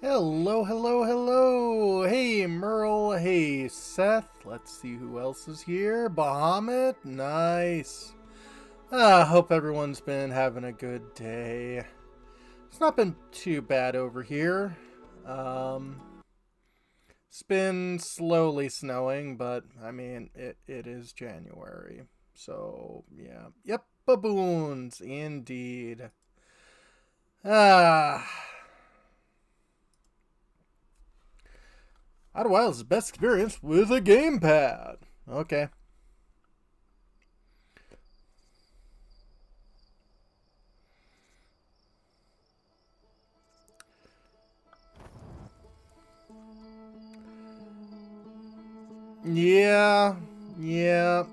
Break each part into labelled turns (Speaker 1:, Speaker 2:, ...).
Speaker 1: Hello, hello, hello. Hey, Merle. Hey, Seth. Let's see who else is here. Bahamut. Nice. Hope everyone's been having a good day. It's not been too bad over here. Um, it's been slowly snowing, but I mean, it is January. So, yeah. Yep, baboons. Indeed. Ah. Outer Wilds' best experience with a gamepad. Okay. Yeah. Yeah.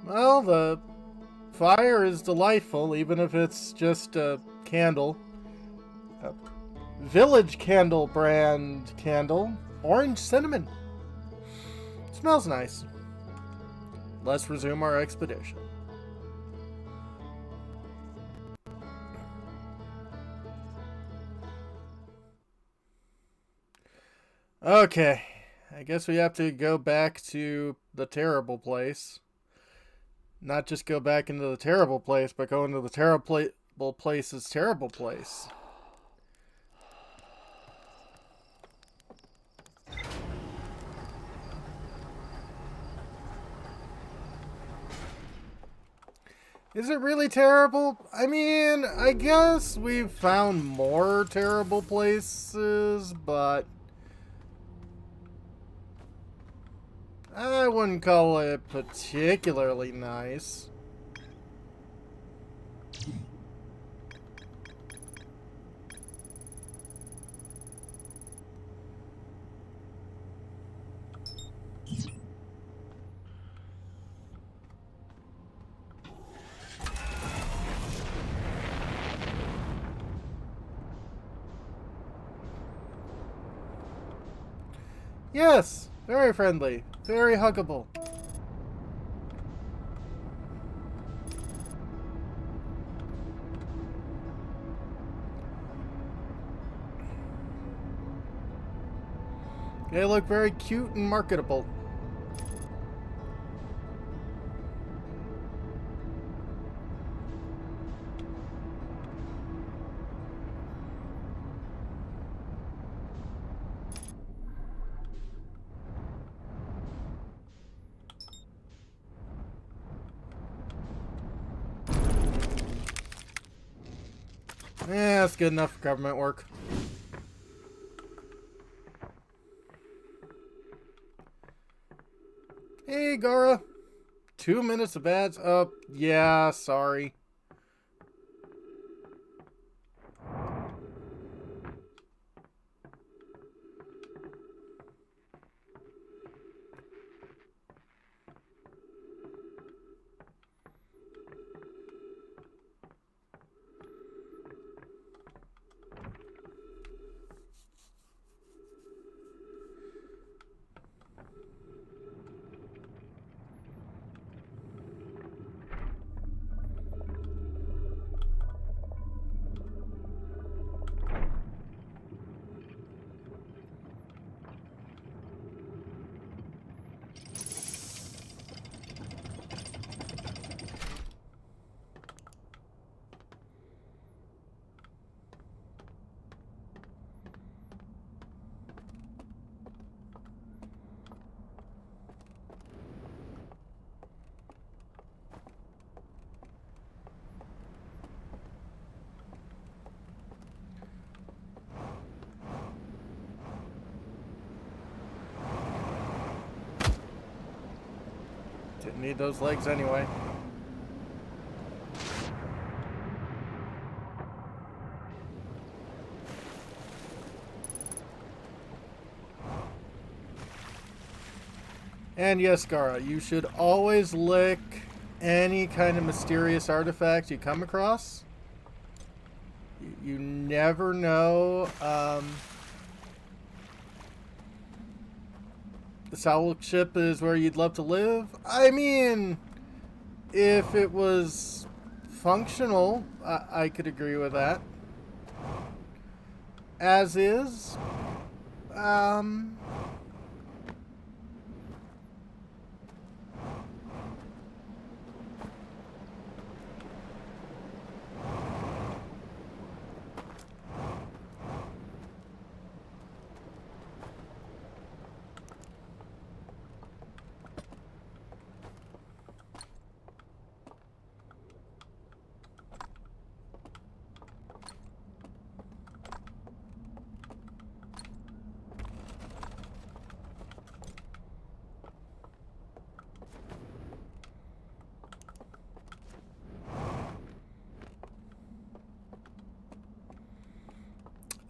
Speaker 1: Well, the fire is delightful, even if it's just a candle. A Village Candle brand candle. Orange cinnamon. Smells nice. Let's resume our expedition. Okay. I guess we have to go back to the terrible place. Not just go back into the terrible place, but go into the terrible place's terrible place. Is it really terrible? I mean, I guess we've found more terrible places, but I wouldn't call it particularly nice. Yes, very friendly, very huggable. They look very cute and marketable. Yeah, that's good enough for government work. Hey, Gara. 2 minutes of ads? Oh, yeah, sorry. Didn't need those legs anyway. And yes, Gara, you should always lick any kind of mysterious artifact you come across. You never know. The Soul Ship is where you'd love to live. I mean, if it was functional. I could agree with that. As is. Um...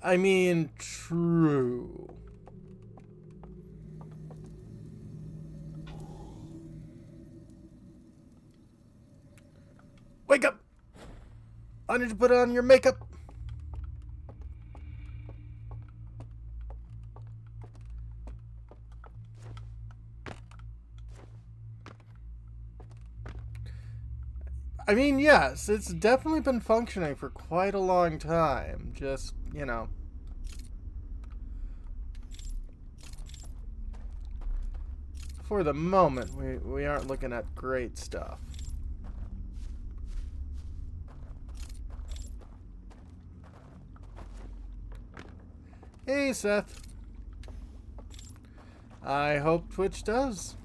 Speaker 1: I mean, true. Wake up! I need to put on your makeup. I mean, yes, it's definitely been functioning for quite a long time. Just, you know. For the moment, we aren't looking at great stuff. Hey, Seth. I hope Twitch does.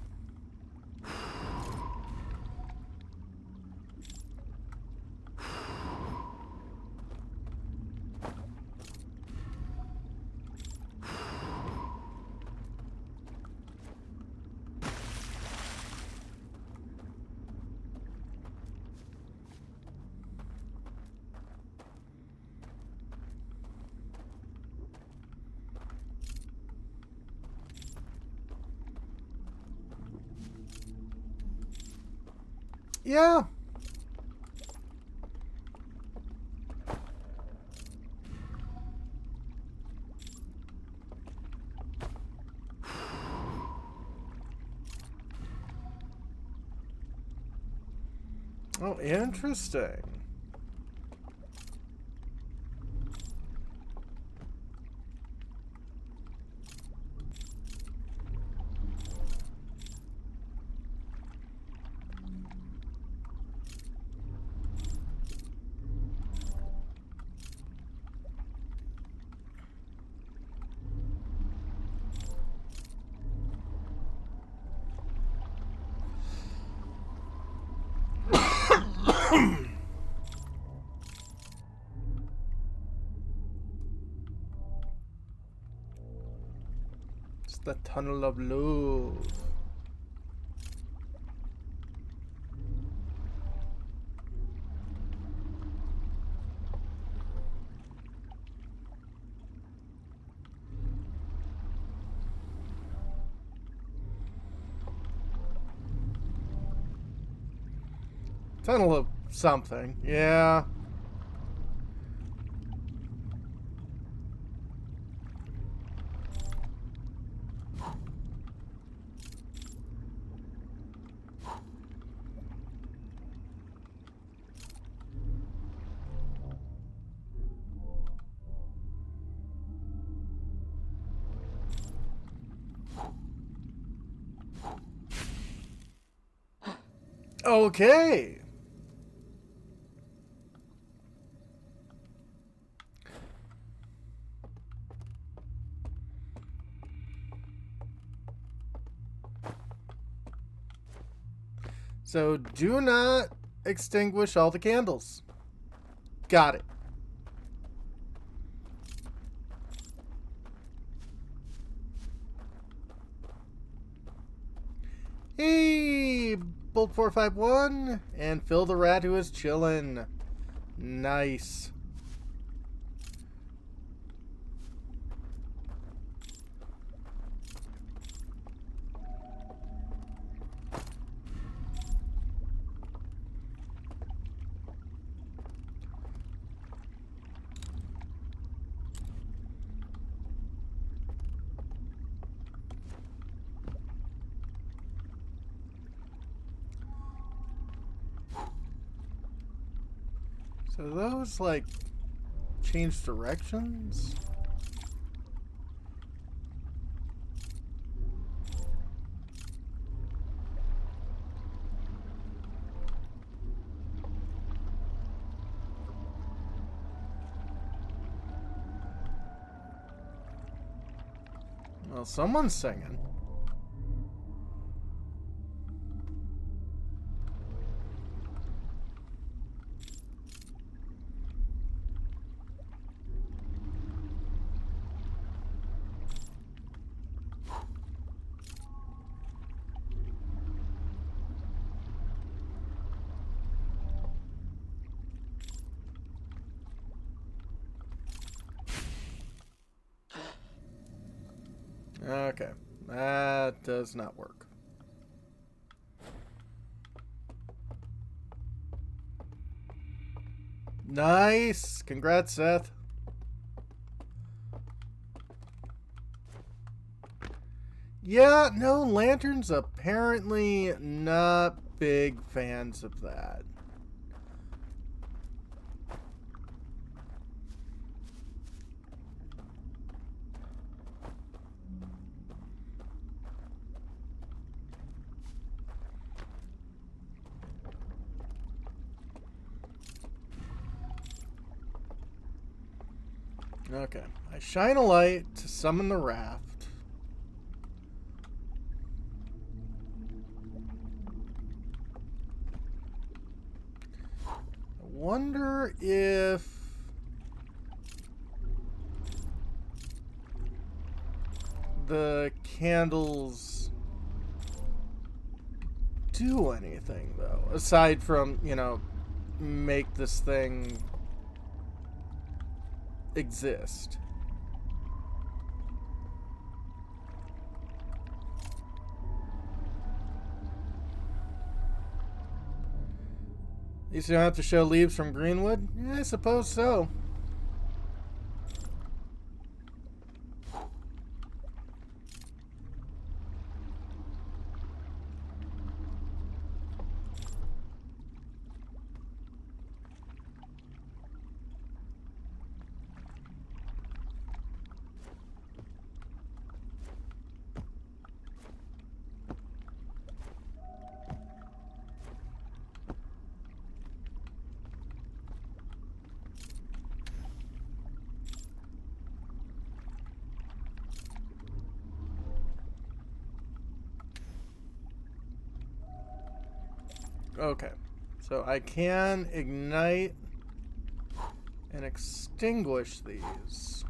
Speaker 1: Yeah. Oh, interesting. It's the tunnel of love. Tunnel of something. Yeah. Okay. So do not extinguish all the candles. Got it. Hey, Bolt 451 and Phil the Rat who is chillin'. Nice. So those, like, change directions? Well, someone's singing. Okay, that does not work. Nice! Congrats, Seth. Yeah, no, lanterns apparently not big fans of that. Okay, I shine a light to summon the raft. I wonder if the candles do anything, though, aside from, you know, make this thing exist. At least you don't have to show leaves from Greenwood? Yeah, I suppose so. Okay, so I can ignite and extinguish these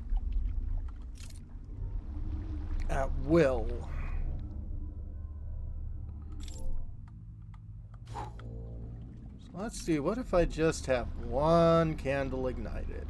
Speaker 1: at will. So let's see, what if I just have one candle ignited?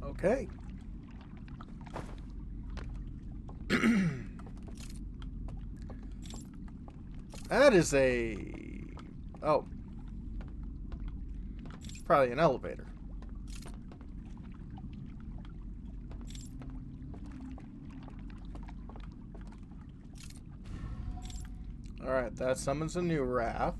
Speaker 1: Okay. That is a... Oh. It's probably an elevator. Alright, that summons a new raft.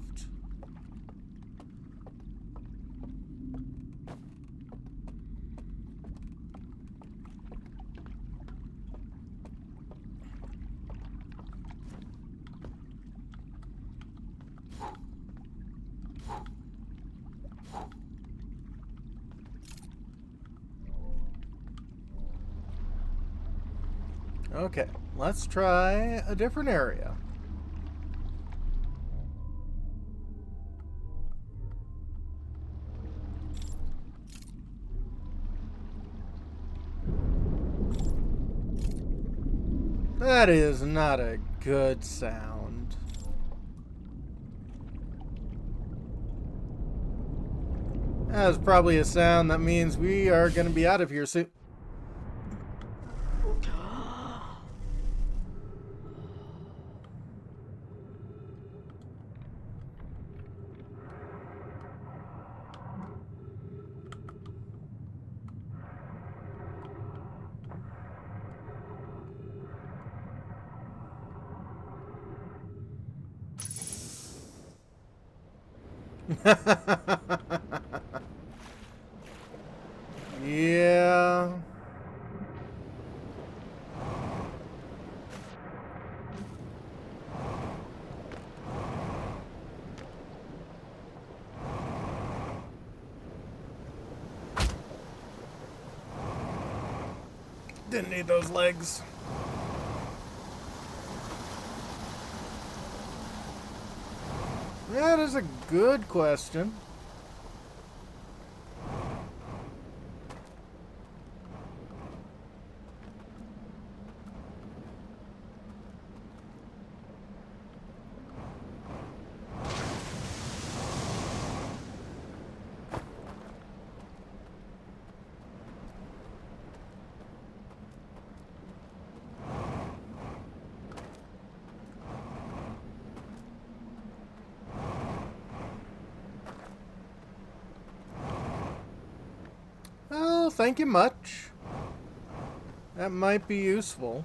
Speaker 1: Okay, let's try a different area. That is not a good sound. That's probably a sound that means we are going to be out of here soon. Yeah. Didn't need those legs. That is a good question. Well, thank you much. That might be useful.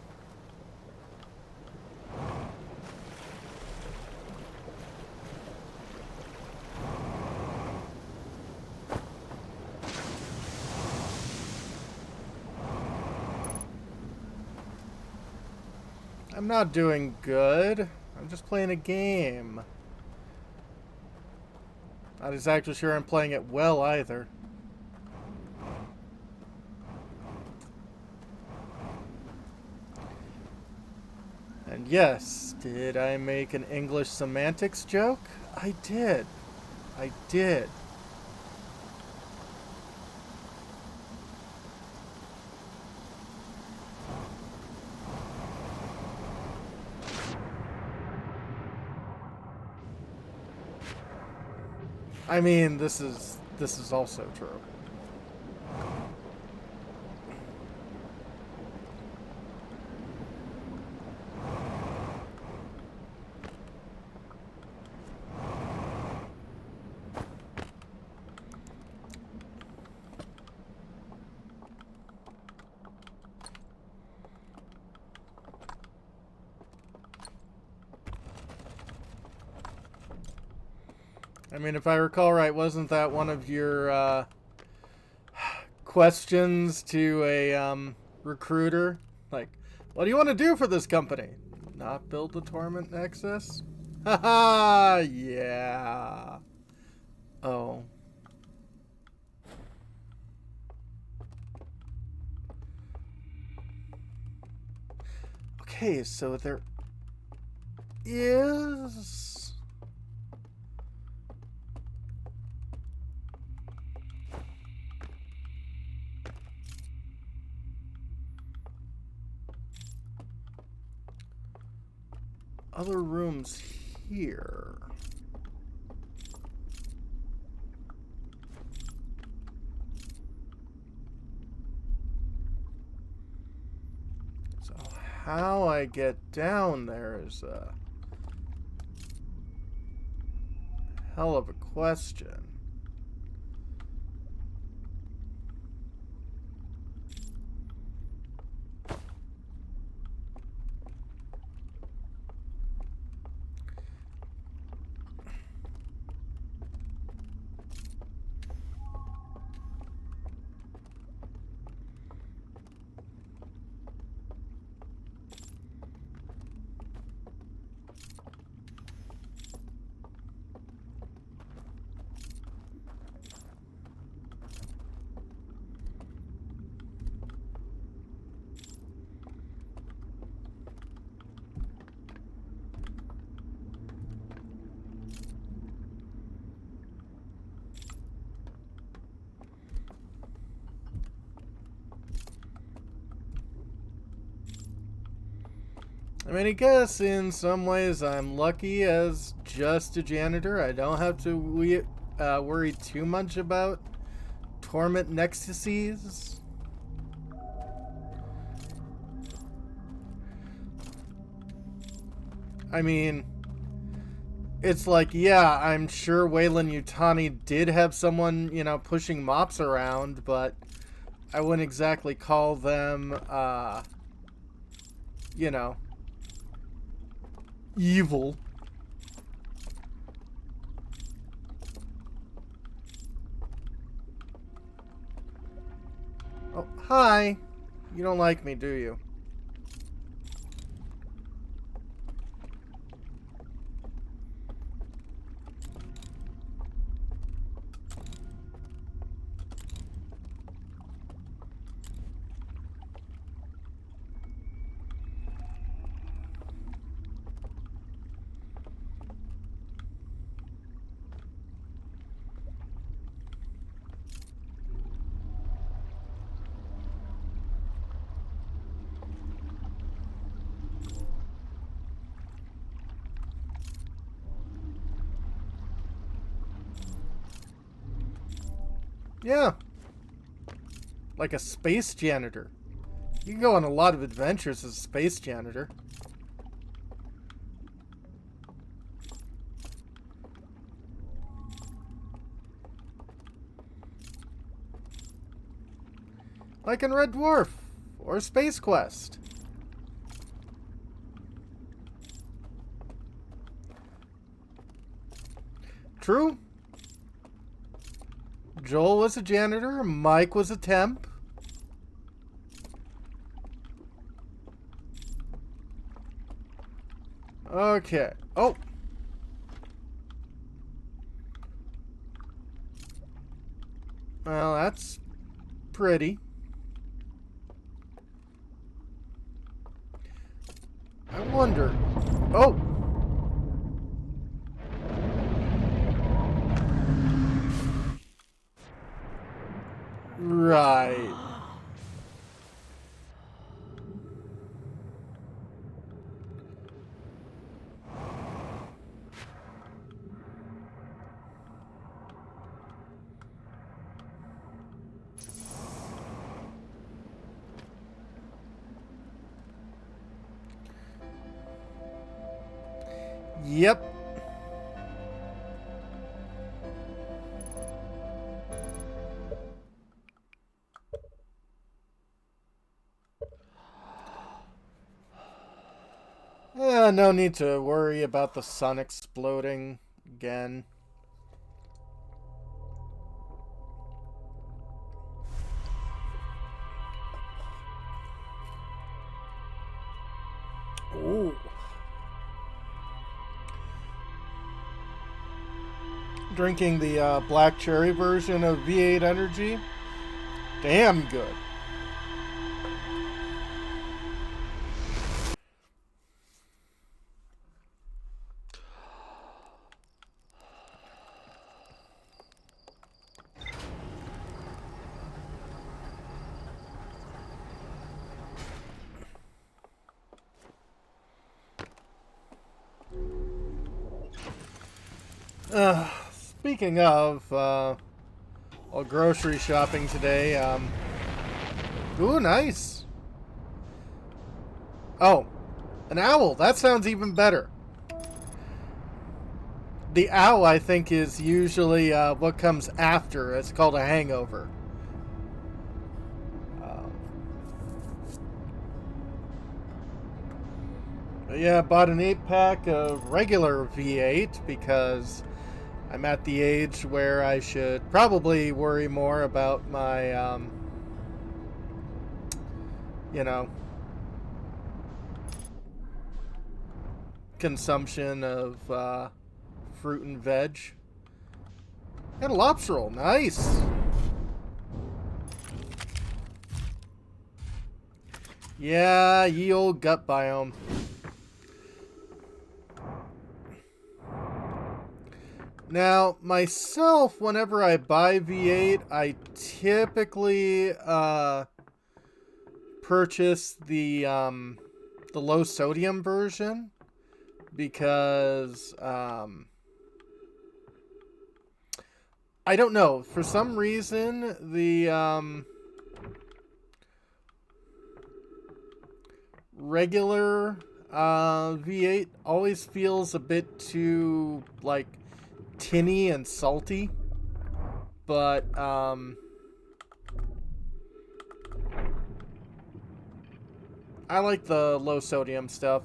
Speaker 1: I'm not doing good. I'm just playing a game. Not exactly sure I'm playing it well either. And yes, did I make an English semantics joke? I did. I did. I mean, this is also true. I mean, if I recall right, wasn't that one of your questions to a recruiter? Like, what do you want to do for this company? Not build the Torment Nexus? Haha, yeah. Oh. Okay, so there is... other rooms here. So how I get down there is a hell of a question. I mean, I guess in some ways I'm lucky as just a janitor. I don't have to worry too much about Torment Nexuses. I mean, it's like, yeah, I'm sure Weyland-Yutani did have someone, you know, pushing mops around, but I wouldn't exactly call them, you know, evil. Oh, hi. You don't like me, do you? Yeah. Like a space janitor. You can go on a lot of adventures as a space janitor. Like in Red Dwarf or Space Quest. True. Joel was a janitor, Mike was a temp. Okay. Oh. Well, that's pretty. I wonder. Oh. Right. Yep. No need to worry about the sun exploding again. Ooh. Drinking the black cherry version of V8 Energy. Damn good. Speaking of, grocery shopping today, ooh, nice. Oh, an owl. That sounds even better. The owl, I think, is usually what comes after. It's called a hangover. But yeah, I bought an 8-pack of regular V8 because I'm at the age where I should probably worry more about my, you know, consumption of fruit and veg. And a lobster roll, nice. Yeah, ye old gut biome. Now, myself, whenever I buy V8, I typically purchase the low sodium version because I don't know, for some reason the regular V8 always feels a bit too, like, tinny and salty. But, I like the low sodium stuff.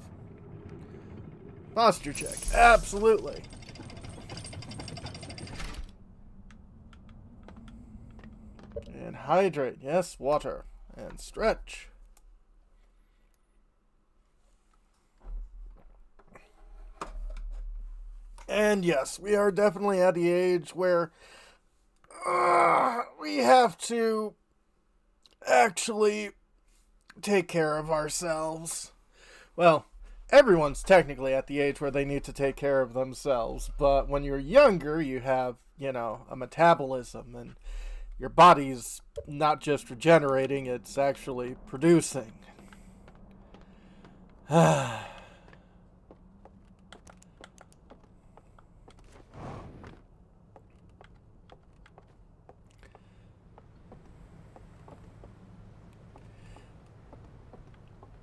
Speaker 1: Posture check. Absolutely. And hydrate. Yes, water. And stretch. And yes, we are definitely at the age where we have to actually take care of ourselves. Well, everyone's technically at the age where they need to take care of themselves, but when you're younger, you have, a metabolism, and your body's not just regenerating, it's actually producing.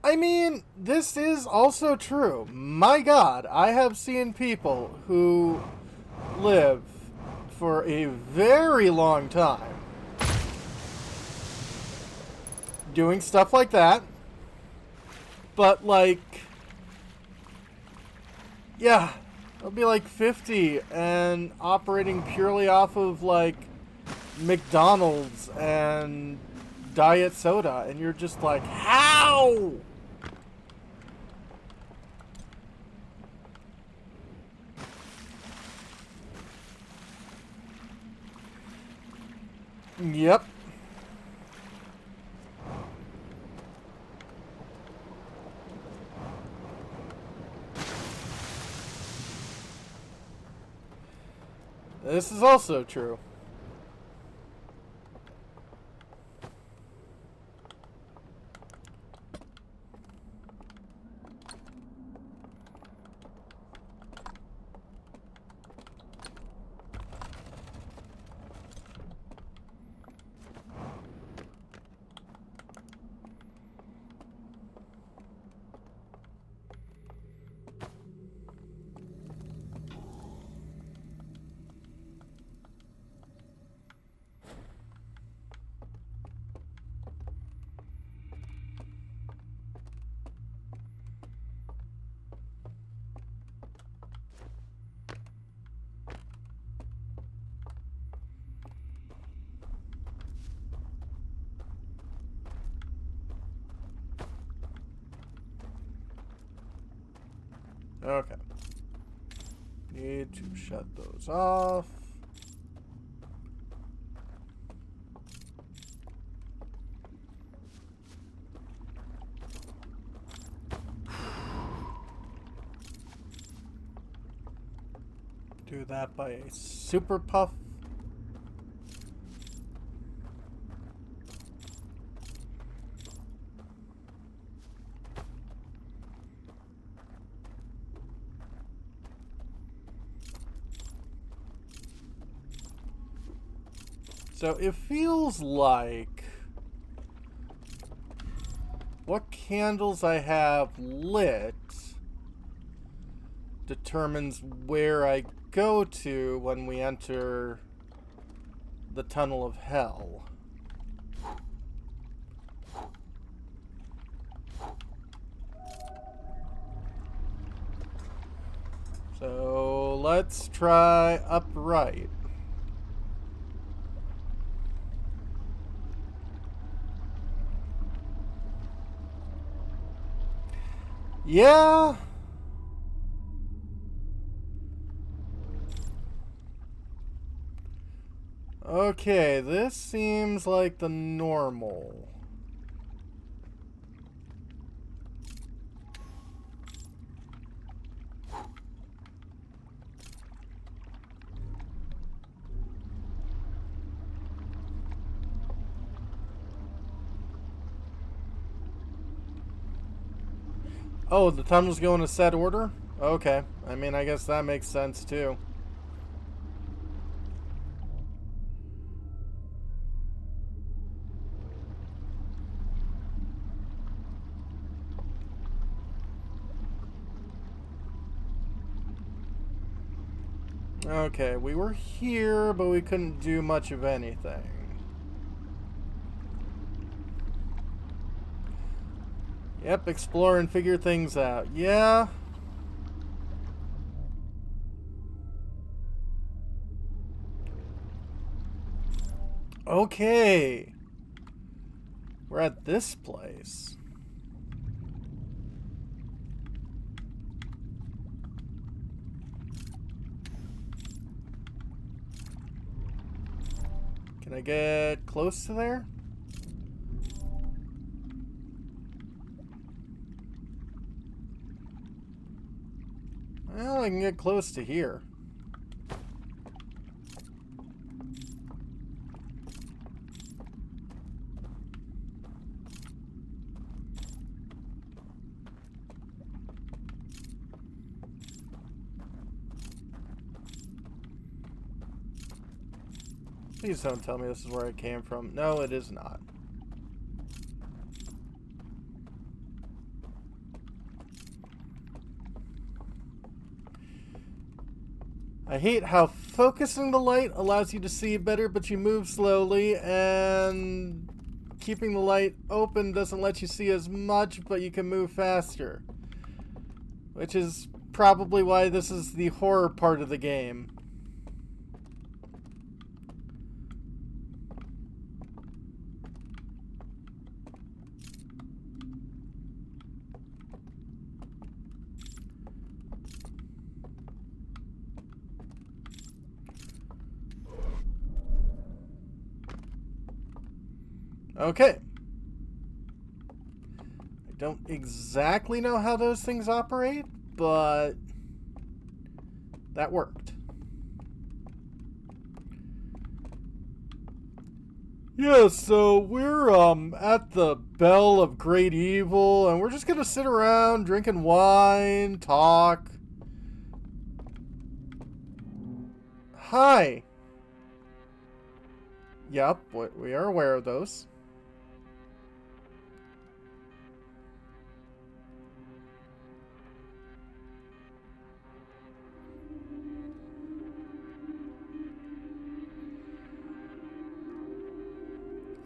Speaker 1: I mean, this is also true. My God, I have seen people who live for a very long time doing stuff like that. But, like, yeah, they'll be like 50 and operating purely off of, like, McDonald's and diet soda. And you're just like, how? Yep. This is also true. Okay. Need to shut those off. Do that by a super puff. So it feels like what candles I have lit determines where I go to when we enter the tunnel of hell. So let's try upright. Yeah. Okay, this seems like the normal. Oh, the tunnels go in a set order? Okay. I mean, I guess that makes sense too. Okay, we were here, but we couldn't do much of anything. Yep, explore and figure things out. Yeah. Okay. We're at this place. Can I get close to there? Well, I can get close to here. Please don't tell me this is where I came from. No, it is not. I hate how focusing the light allows you to see better, but you move slowly, and keeping the light open doesn't let you see as much, but you can move faster. Which is probably why this is the horror part of the game. Okay. I don't exactly know how those things operate, but that worked. Yeah, so we're at the Bell of Great Evil, and we're just gonna sit around drinking wine, talk. Hi. Yep, we are aware of those.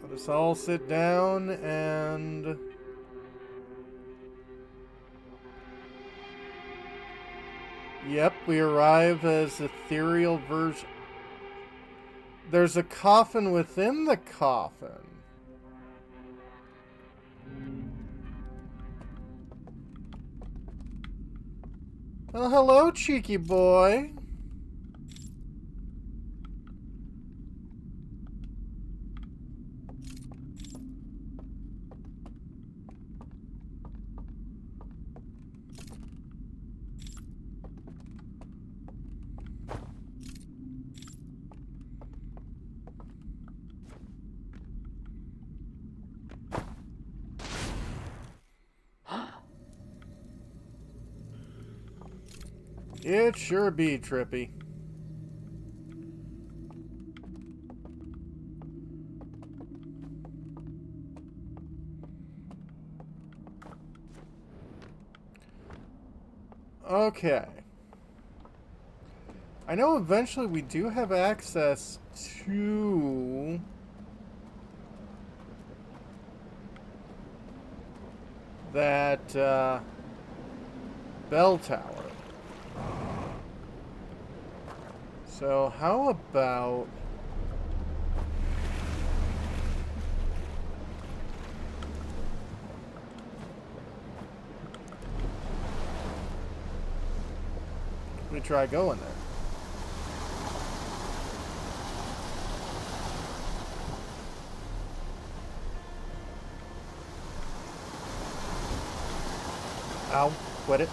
Speaker 1: Let us all sit down and... Yep, we arrive as ethereal version. There's a coffin within the coffin. Well, hello, cheeky boy. It sure be trippy. Okay. I know eventually we do have access to... that, bell tower. So how about... we try going there? Ow, quit it.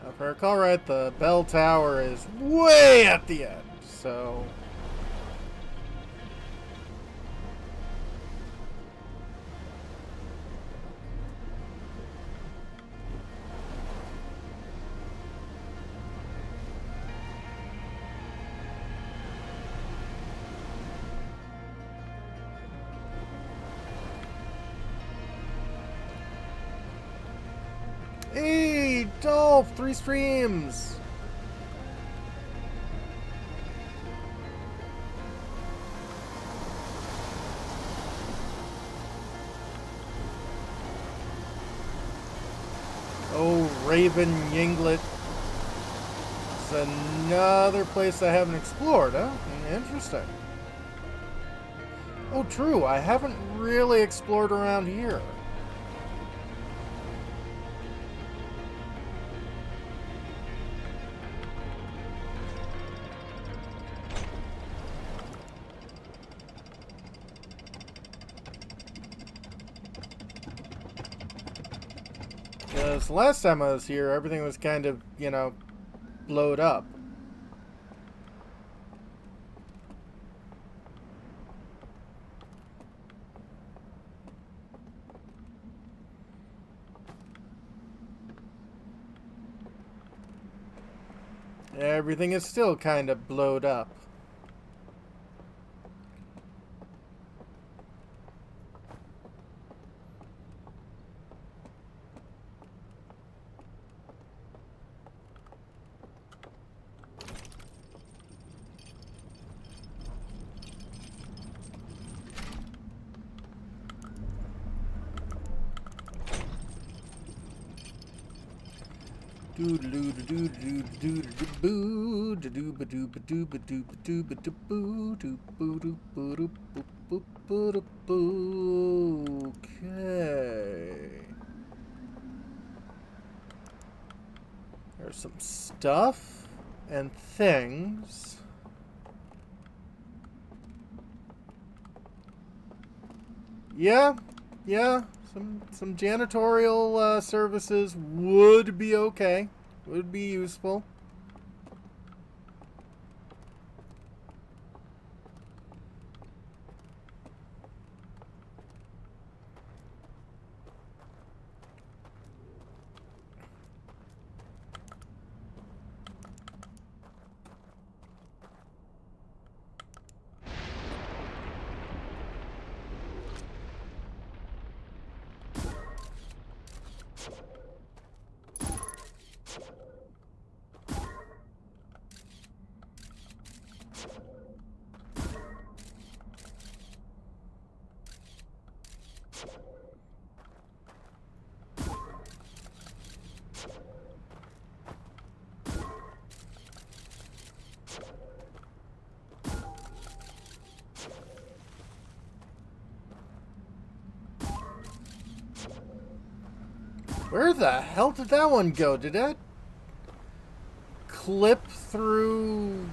Speaker 1: If I recall right, the bell tower is way at the end, so... Hey, Big Dolph! 3 streams! Oh, Raven Yinglet. It's another place I haven't explored, huh? Interesting. Oh, true. I haven't really explored around here. Because last time I was here, everything was kind of, you know, blowed up. Everything is still kind of blowed up. Okay. There's some stuff and things. Yeah. Some janitorial services would be okay. Would be useful. Where the hell did that one go? Did that clip through?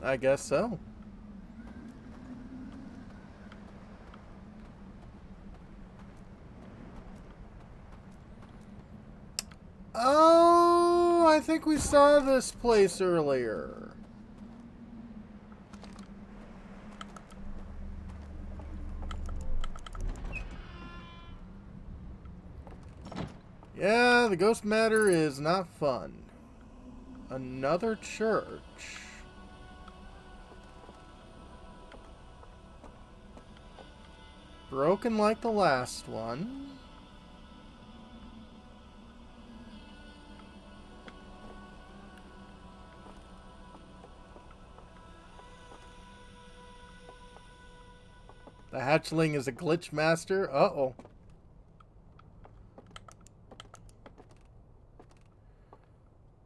Speaker 1: I guess so. Oh, I think we saw this place earlier. Yeah, the ghost matter is not fun. Another church. Broken like the last one. The hatchling is a glitch master. Uh-oh.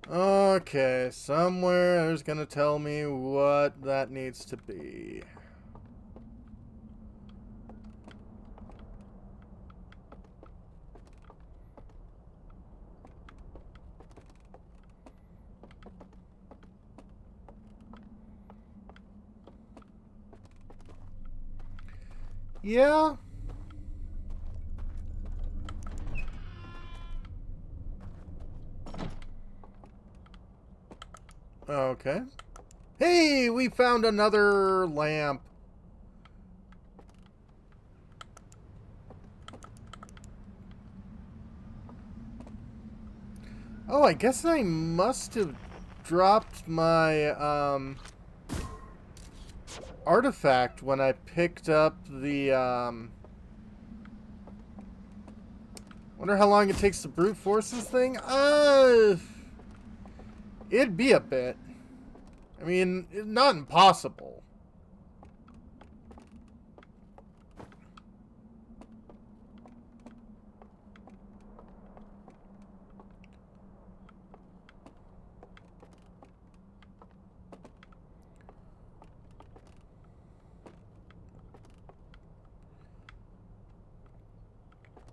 Speaker 1: Okay, somewhere there's gonna tell me what that needs to be. Yeah. Okay. Hey, we found another lamp. Oh, I guess I must have dropped my, artifact when I picked up the, wonder how long it takes to brute force this thing? It'd be a bit. I mean, not impossible.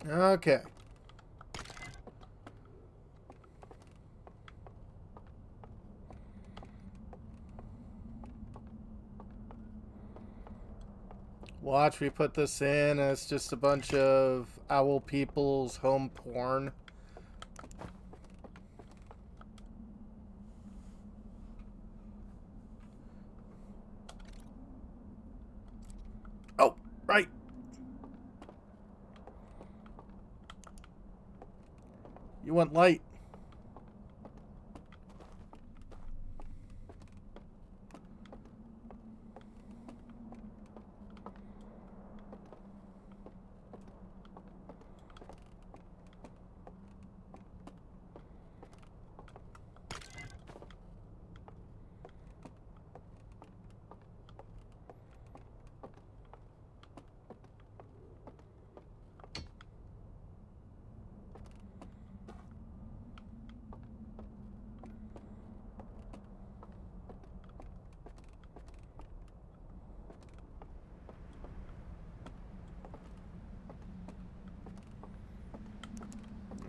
Speaker 1: Okay. Watch, we put this in, and it's just a bunch of owl people's home porn. Oh, right. You want light.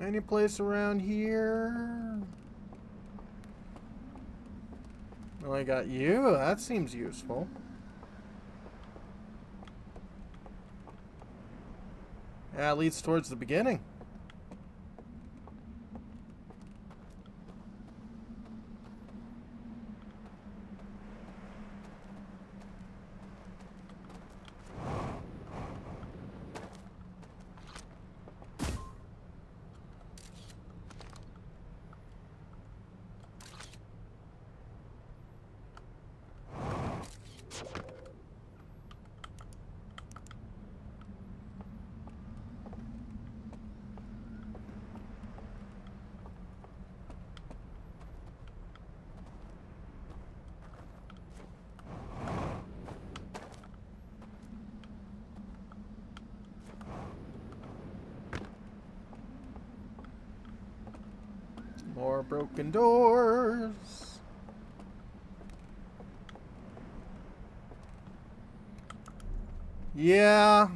Speaker 1: Any place around here? Well, I got you. That seems useful. Yeah, it leads towards the beginning. More broken doors. Yeah.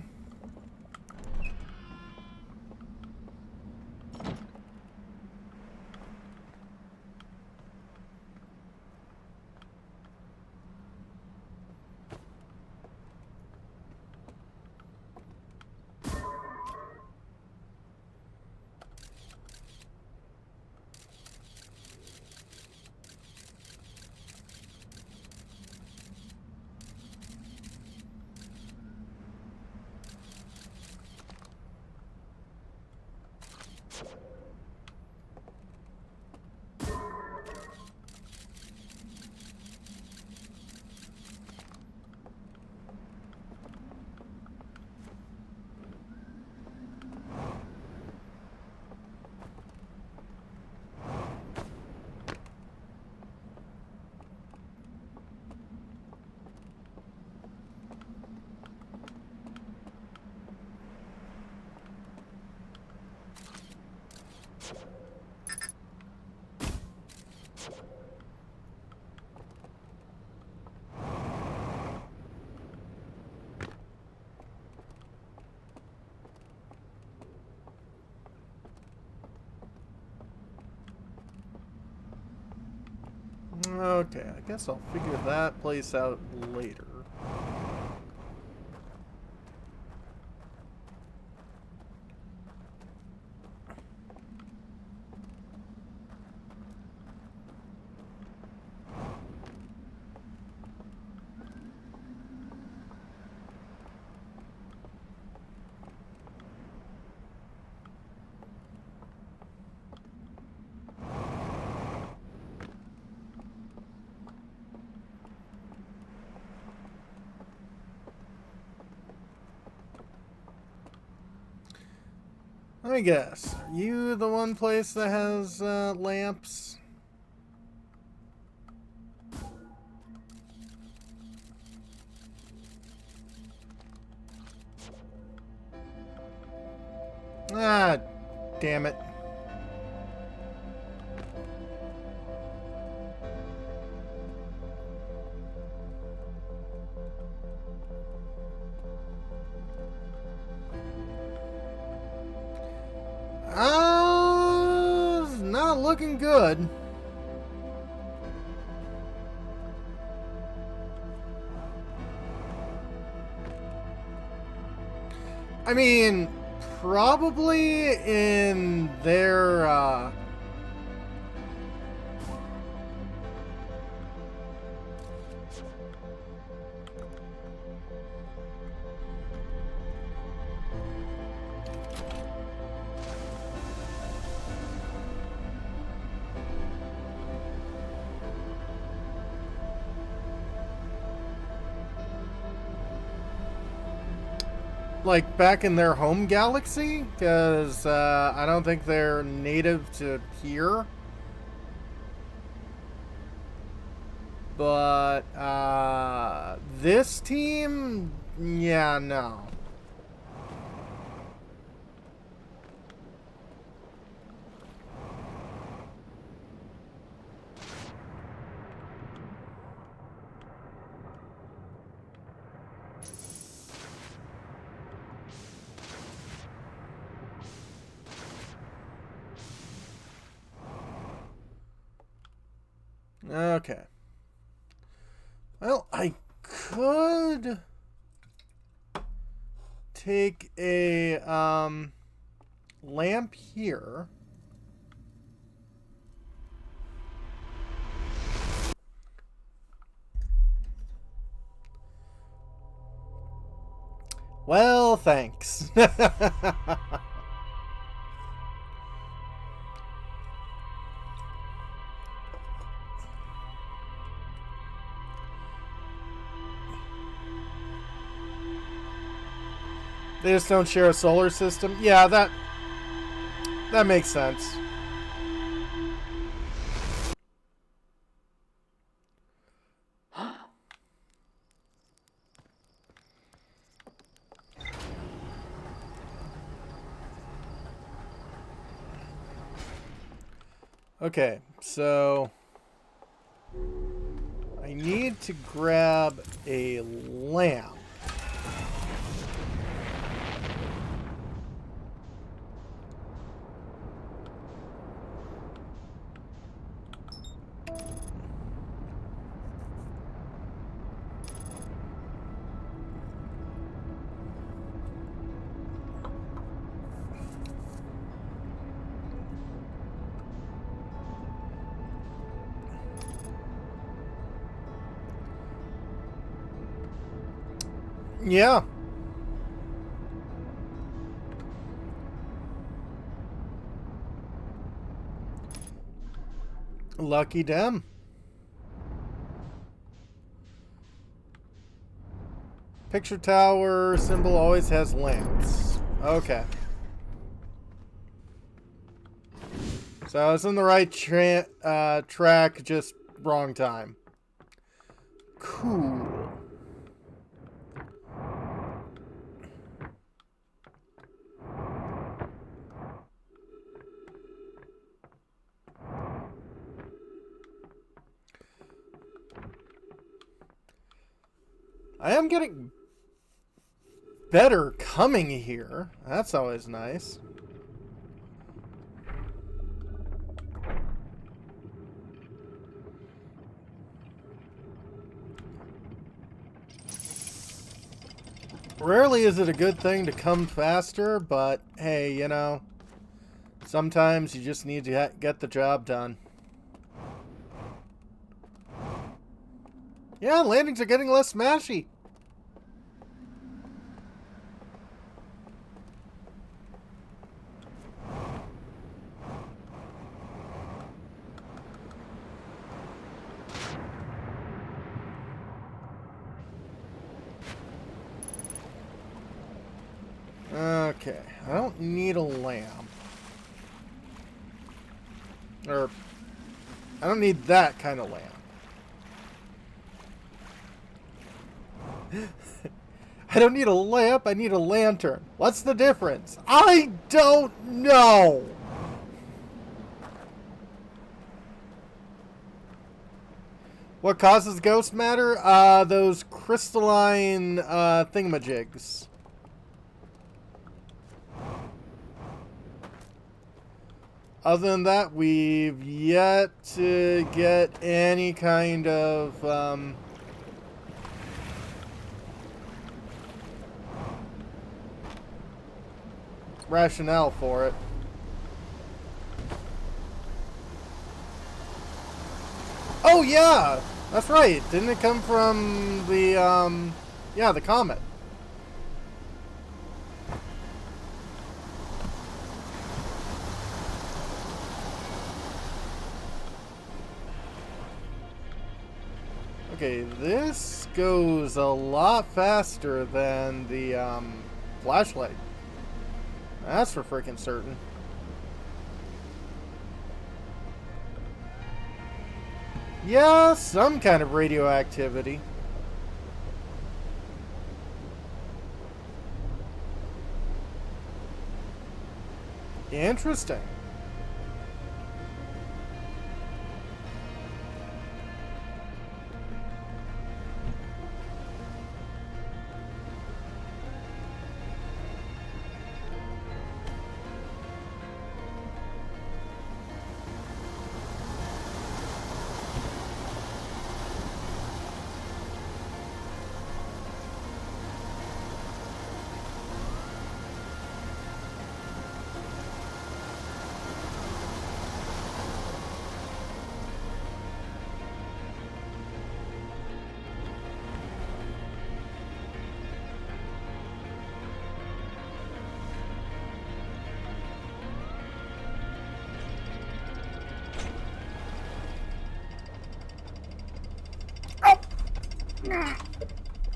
Speaker 1: Okay, I guess I'll figure that place out later. I guess. Are you the one place that has lamps? Ah, damn it. Not looking good. I mean, probably in their, like back in their home galaxy, because I don't think they're native to here. But this team, yeah, no. Okay. Well, I could take a lamp here. Well, thanks. They just don't share a solar system. Yeah, that makes sense. Okay, so I need to grab a lamp. Yeah. Lucky them. Picture tower symbol always has lamps. Okay. So I was in the right track, just wrong time. Cool. I am getting better coming here. That's always nice. Rarely is it a good thing to come faster, but hey, you know, sometimes you just need to get the job done. Yeah, landings are getting less smashy. Okay, I don't need a lamp. Or, I don't need that kind of lamp. I don't need a lamp, I need a lantern. What's the difference? I don't know! What causes ghost matter? Those crystalline, thingamajigs. Other than that, we've yet to get any kind of, rationale for it. Oh, yeah! That's right. Didn't it come from the, yeah, the comet? Okay, this goes a lot faster than the, flashlight. That's for freaking certain. Yeah, some kind of radioactivity. Interesting.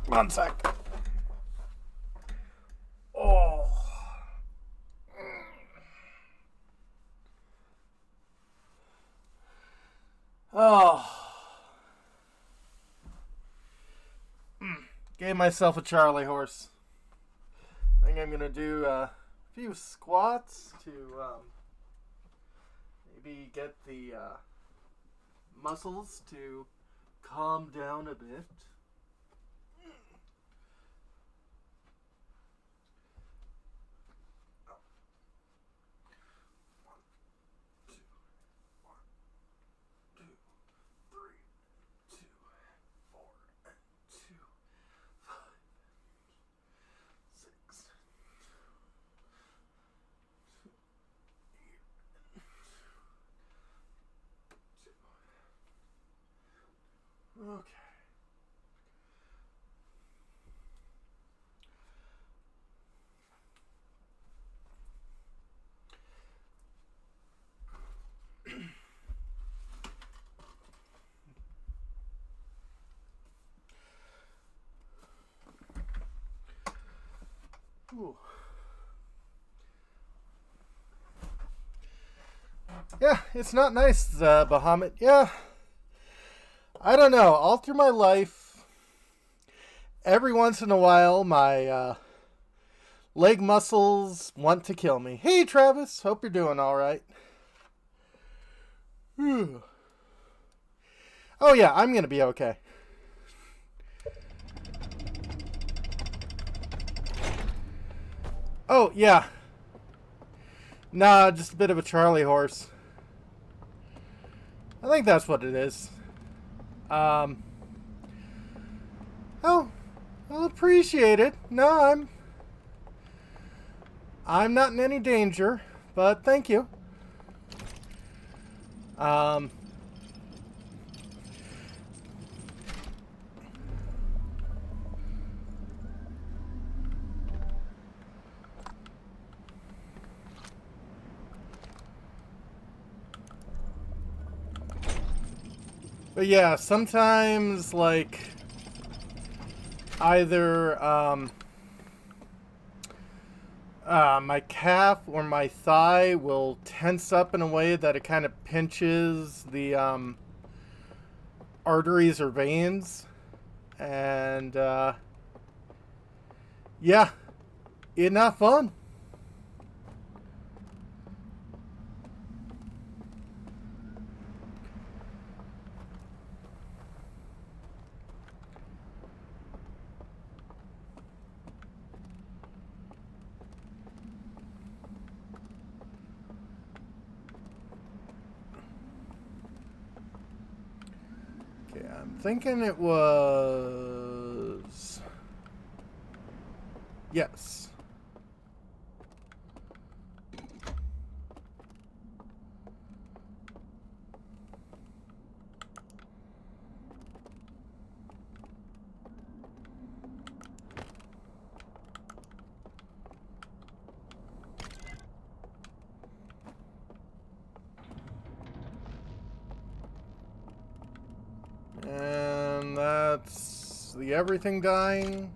Speaker 1: One sec. Oh. Oh. Gave myself a Charlie horse. I think I'm gonna do a few squats to maybe get the muscles to calm down a bit. Okay. Ooh. Yeah, it's not nice, Bahamut. Yeah. I don't know. All through my life, every once in a while, my leg muscles want to kill me. Hey, Travis. Hope you're doing all right. Whew. Oh, yeah, I'm going to be okay. Oh, yeah. Nah, just a bit of a Charlie horse. I think that's what it is. Oh, I'll appreciate it. No, I'm not in any danger, but thank you. But yeah, sometimes, like, either, My calf or my thigh will tense up in a way that it kind of pinches the arteries or veins. And yeah, it's not fun. Okay, I'm thinking it was... Yes. And that's the everything dying.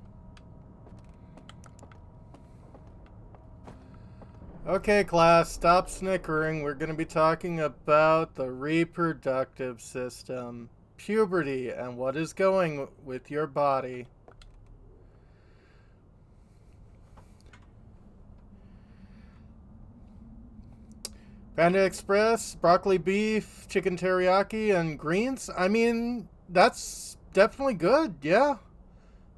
Speaker 1: Okay, class, stop snickering. We're going to be talking about the reproductive system, puberty, and what is going with your body. Panda Express, broccoli beef, chicken teriyaki, and greens. I mean, that's definitely good, yeah.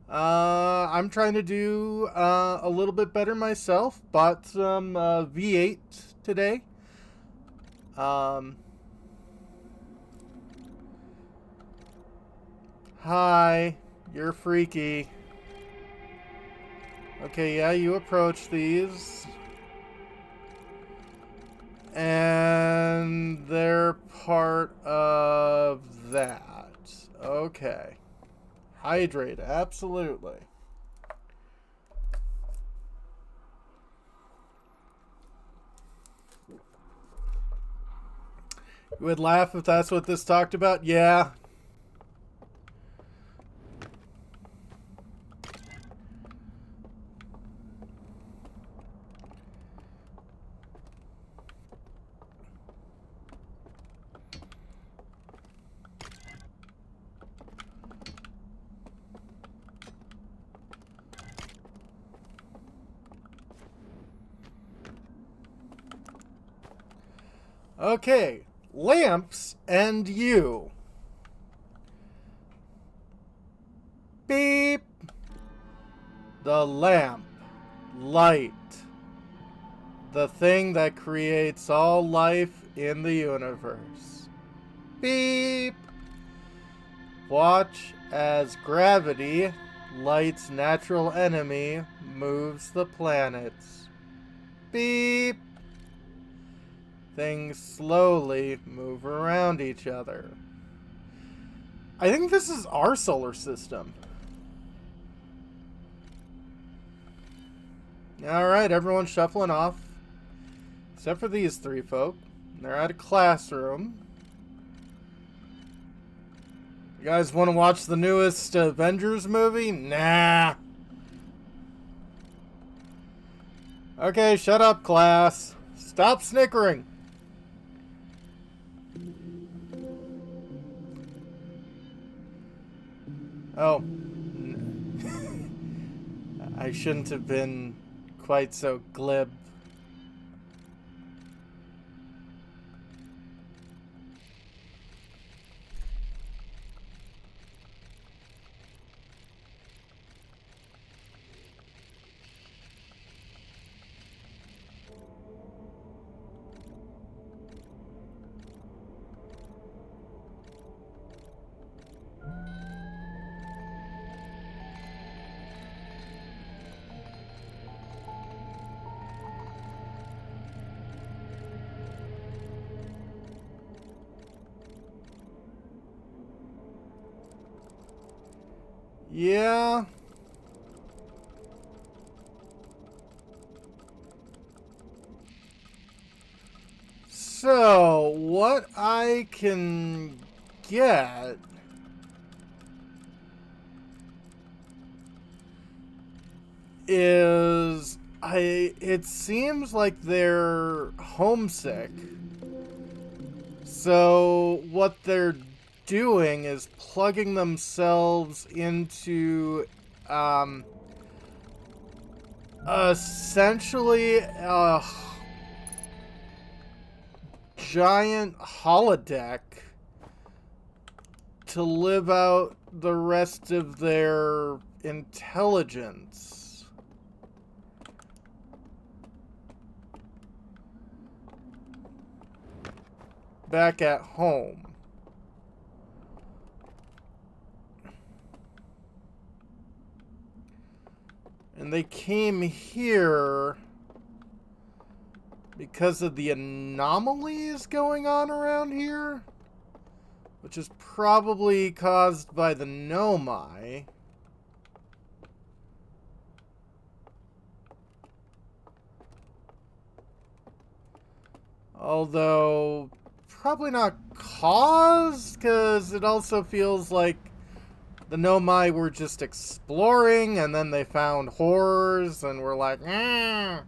Speaker 1: I'm trying to do a little bit better myself. Bought some V8 today. Hi, you're freaky. Okay, yeah, you approach these. And they're part of that. Okay. Hydrate, absolutely. You would laugh if that's what this talked about? Yeah. Okay, lamps and you. Beep. The lamp. Light. The thing that creates all life in the universe. Beep. Watch as gravity, light's natural enemy, moves the planets. Beep. Things slowly move around each other. I think this is our solar system. Alright, everyone's shuffling off. Except for these three folk. They're at a classroom. You guys want to watch the newest Avengers movie? Nah. Okay, shut up, class. Stop snickering. Oh. I shouldn't have been quite so glib. Yeah. So, what I can get is It seems like they're homesick. So what they're doing is plugging themselves into essentially a giant holodeck to live out the rest of their intelligence. Back at home. And they came here because of the anomalies going on around here, which is probably caused by the Nomai. Although, probably not caused, because it also feels like the Nomai were just exploring, and then they found horrors, and were like, eh.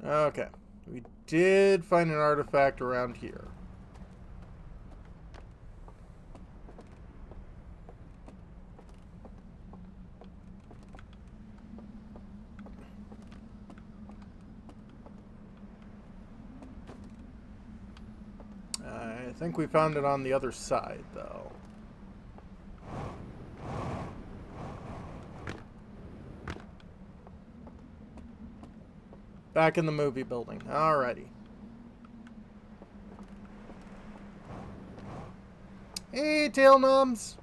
Speaker 1: Okay. We did find an artifact around here. I think we found it on the other side, though. Back in the movie building. Alrighty. Hey, tail noms.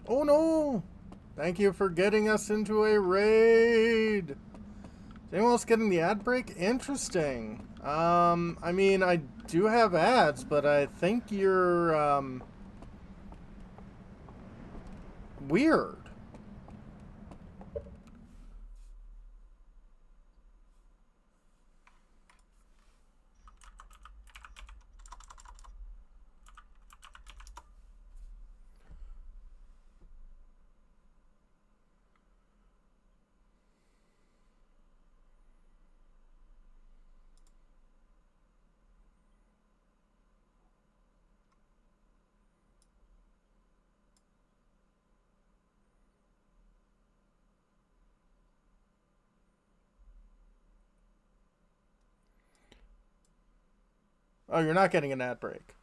Speaker 1: Oh no! Thank you for getting us into a raid! Is anyone else getting the ad break? Interesting. I mean, I do have ads, but I think you're, weird. Oh, you're not getting an ad break.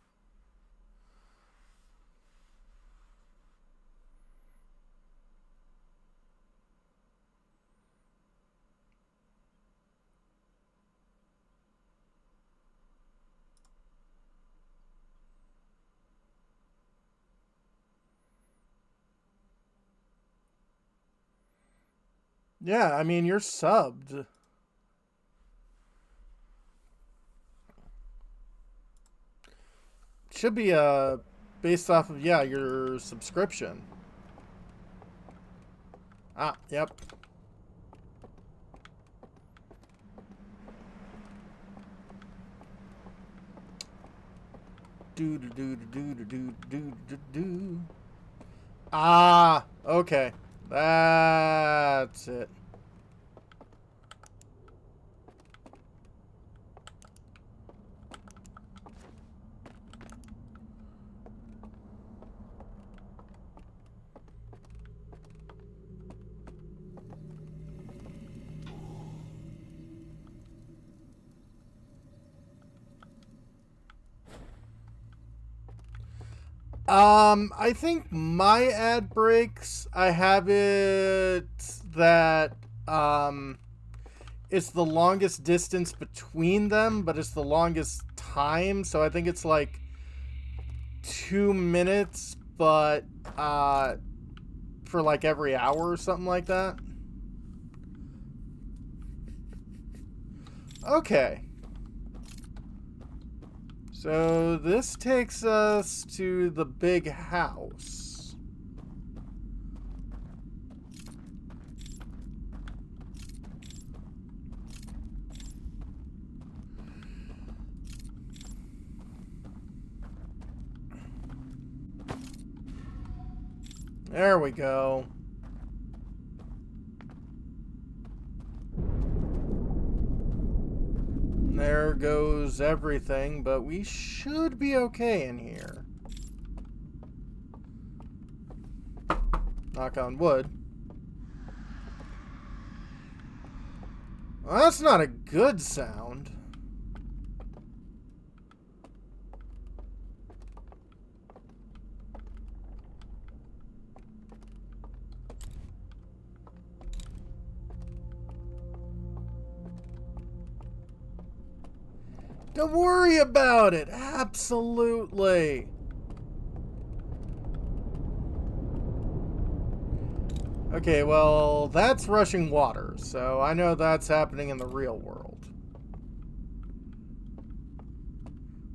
Speaker 1: Yeah, I mean, you're subbed. should be based off of, yeah, your subscription. Ah, yep. Do do do do do do do do do. Ah, okay. That's it. I think my ad breaks, I have it that, it's the longest distance between them, but it's the longest time. So I think it's like 2 minutes, but, for like every hour or something like that. Okay. So this takes us to the big house. There we go. There goes everything, but we should be okay in here. Knock on wood. Well, that's not a good sound. Don't worry about it. Absolutely. Okay, well, that's rushing water, so I know that's happening in the real world.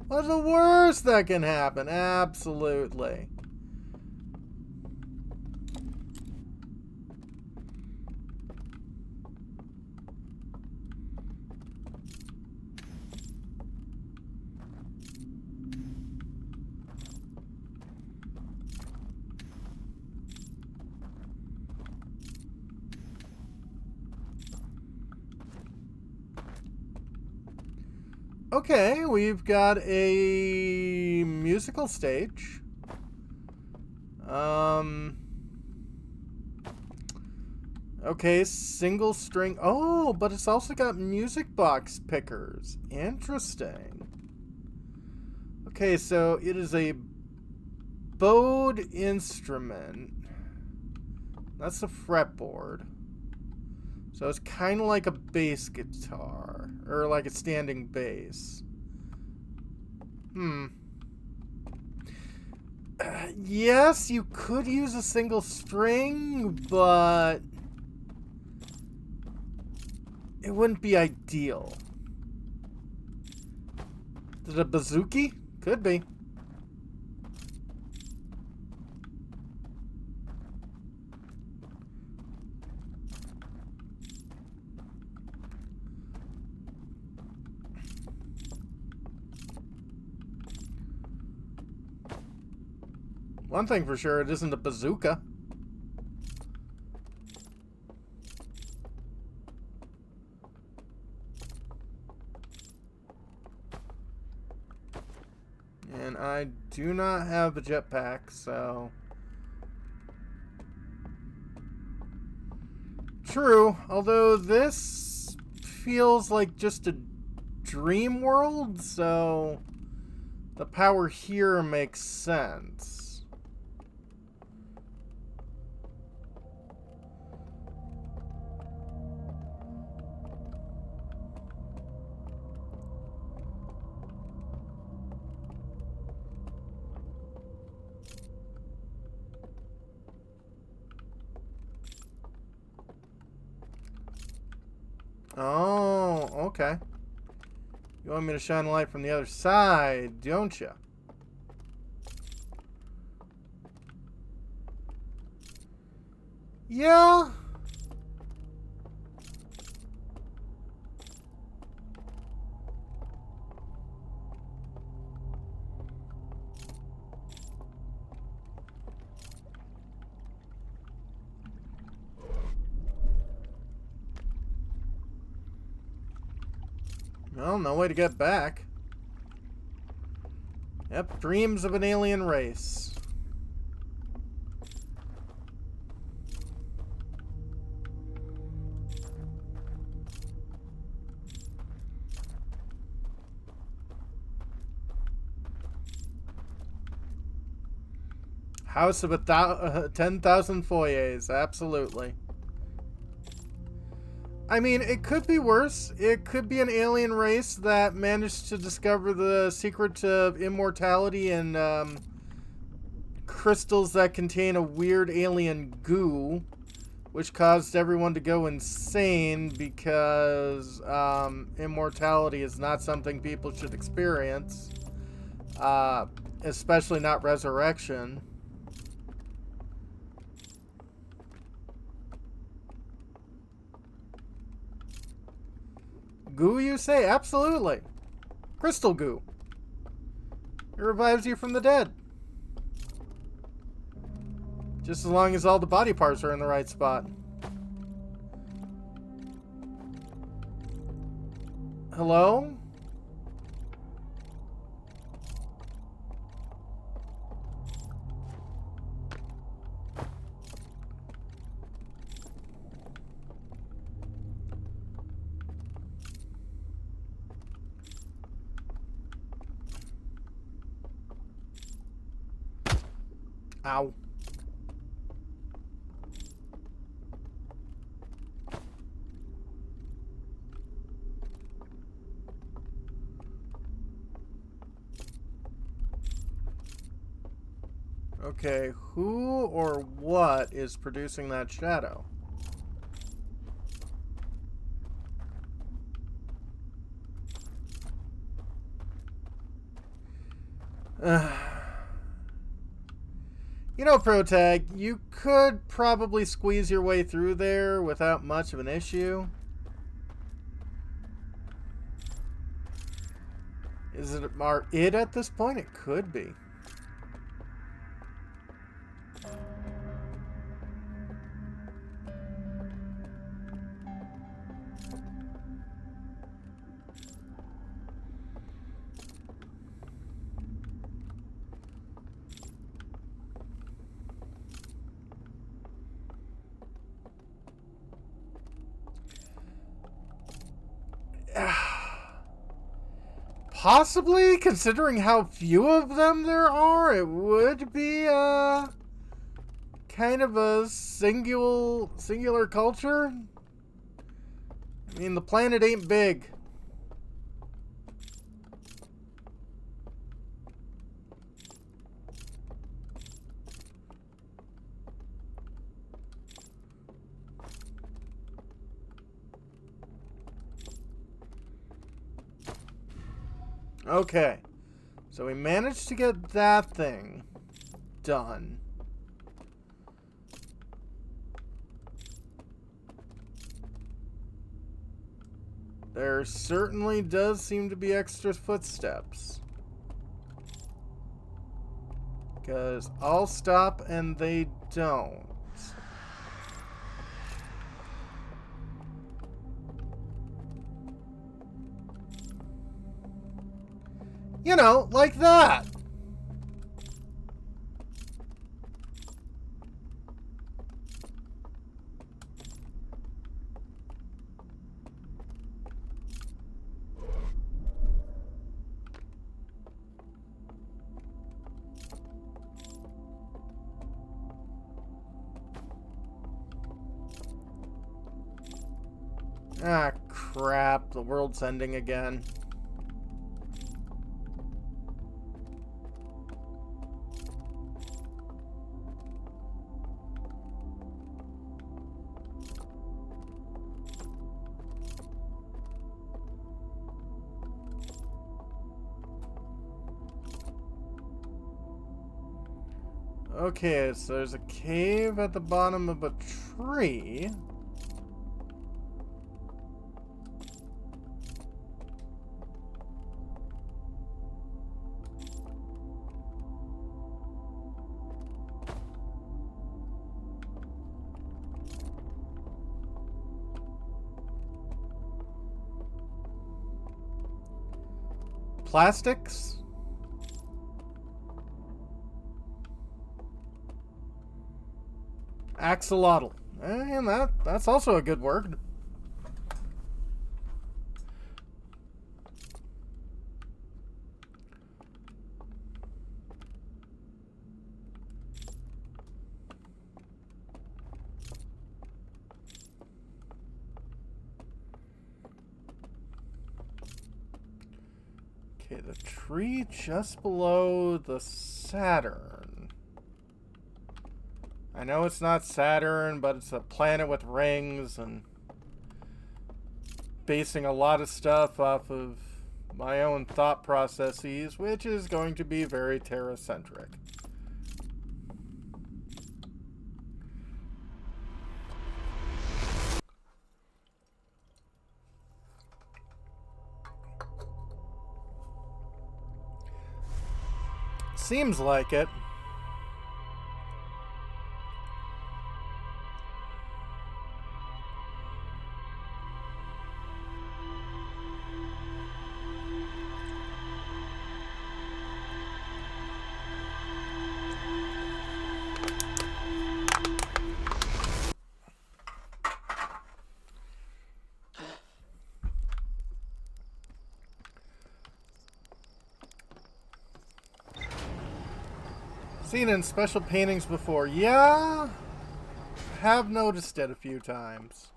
Speaker 1: What's the worst that can happen? Absolutely. Okay, we've got a musical stage. Okay, single string. Oh, but it's also got music box pickers. Interesting. Okay, so it is a bowed instrument. That's the fretboard. So it's kind of like a bass guitar. Or like a standing bass. Yes, you could use a single string, but it wouldn't be ideal. Is it a bouzouki? Could be. One thing for sure, it isn't a bazooka. And I do not have a jetpack, so... True, although this feels like just a dream world, so... the power here makes sense. Oh, okay. You want me to shine a light from the other side, don't you? Yeah. Well, no way to get back. Yep, dreams of an alien race. House of 10,000 foyers, absolutely. I mean, it could be worse. It could be an alien race that managed to discover the secret of immortality and crystals that contain a weird alien goo, which caused everyone to go insane because immortality is not something people should experience, especially not resurrection. Goo, you say? Absolutely. Crystal goo. It revives you from the dead. Just as long as all the body parts are in the right spot. Hello? Ow. Okay, who or what is producing that shadow? You know, Protag, you could probably squeeze your way through there without much of an issue. Is it it at this point? It could be. Possibly, considering how few of them there are, it would be kind of a singular culture. I mean, the planet ain't big. Okay, so we managed to get that thing done. There certainly does seem to be extra footsteps. Because I'll stop and they don't. You know, like that. Ah, crap. The world's ending again. Okay, so there's a cave at the bottom of a tree. Plastics? Axolotl. And that's also a good word. Okay, the tree just below the Saturn. I know it's not Saturn, but it's a planet with rings, and basing a lot of stuff off of my own thought processes, which is going to be very Terra-centric. Seems like it. Seen it in special paintings before. Yeah, have noticed it a few times.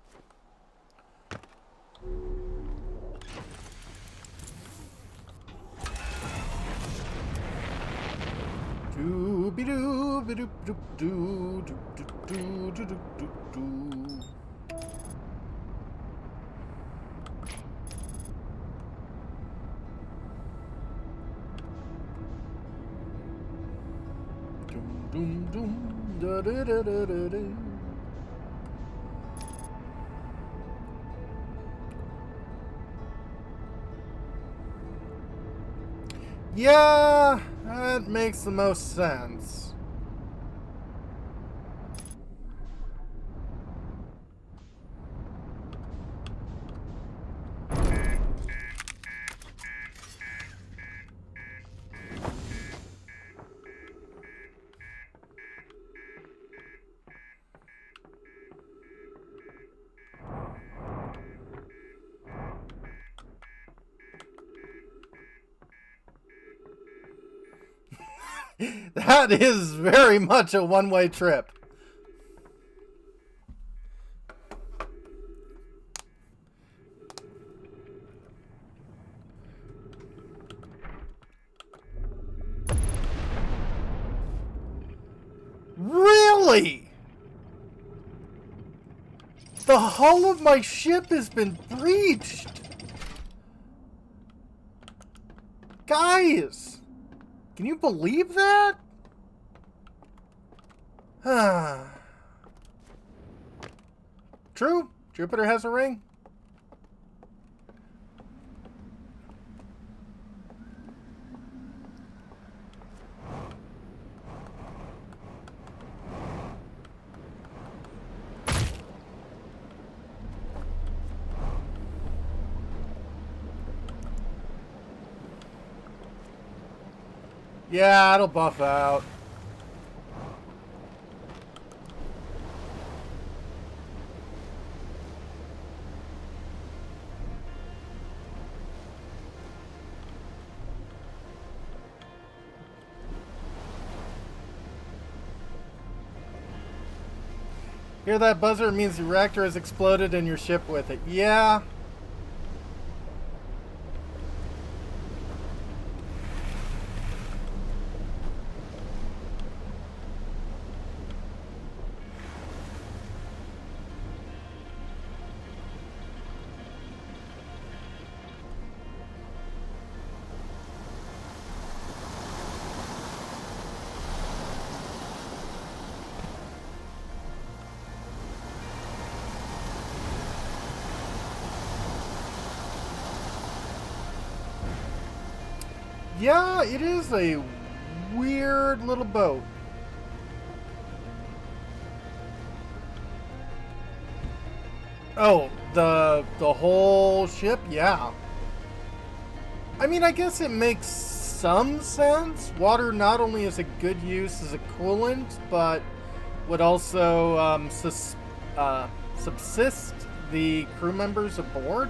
Speaker 1: Doom doom da da da da da da. Yeah, that makes the most sense. That is very much a one-way trip. Really? The hull of my ship has been breached. Guys, can you believe that? True, Jupiter has a ring. Yeah, it'll buff out. Hear that buzzer? It means the reactor has exploded and your ship with it. Yeah. Yeah, it is a weird little boat. Oh, the whole ship? Yeah. I mean, I guess it makes some sense. Water not only is a good use as a coolant, but would also subsist the crew members aboard.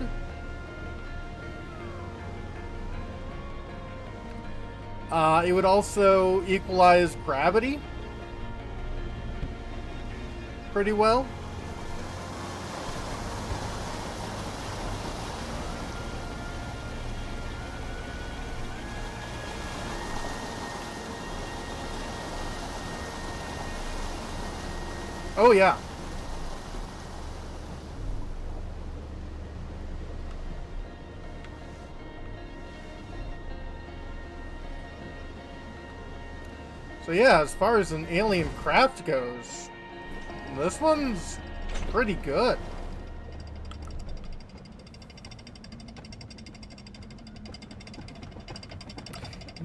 Speaker 1: It would also equalize gravity pretty well. Oh, yeah. So yeah, as far as an alien craft goes, this one's pretty good.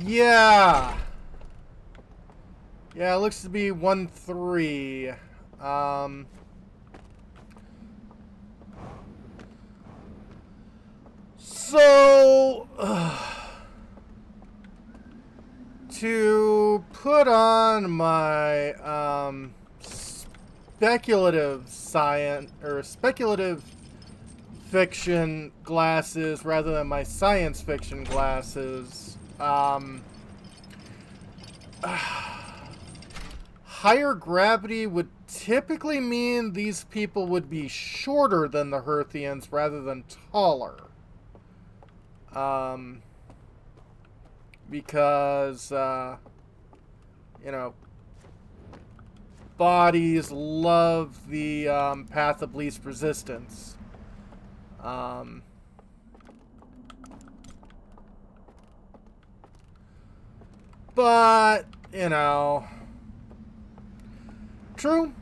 Speaker 1: Yeah. Yeah, it looks to be 1-3. So to put on my speculative science or speculative fiction glasses rather than my science fiction glasses, higher gravity would typically mean these people would be shorter than the Hearthians rather than taller. Because, you know, bodies love the path of least resistance. But, you know, true.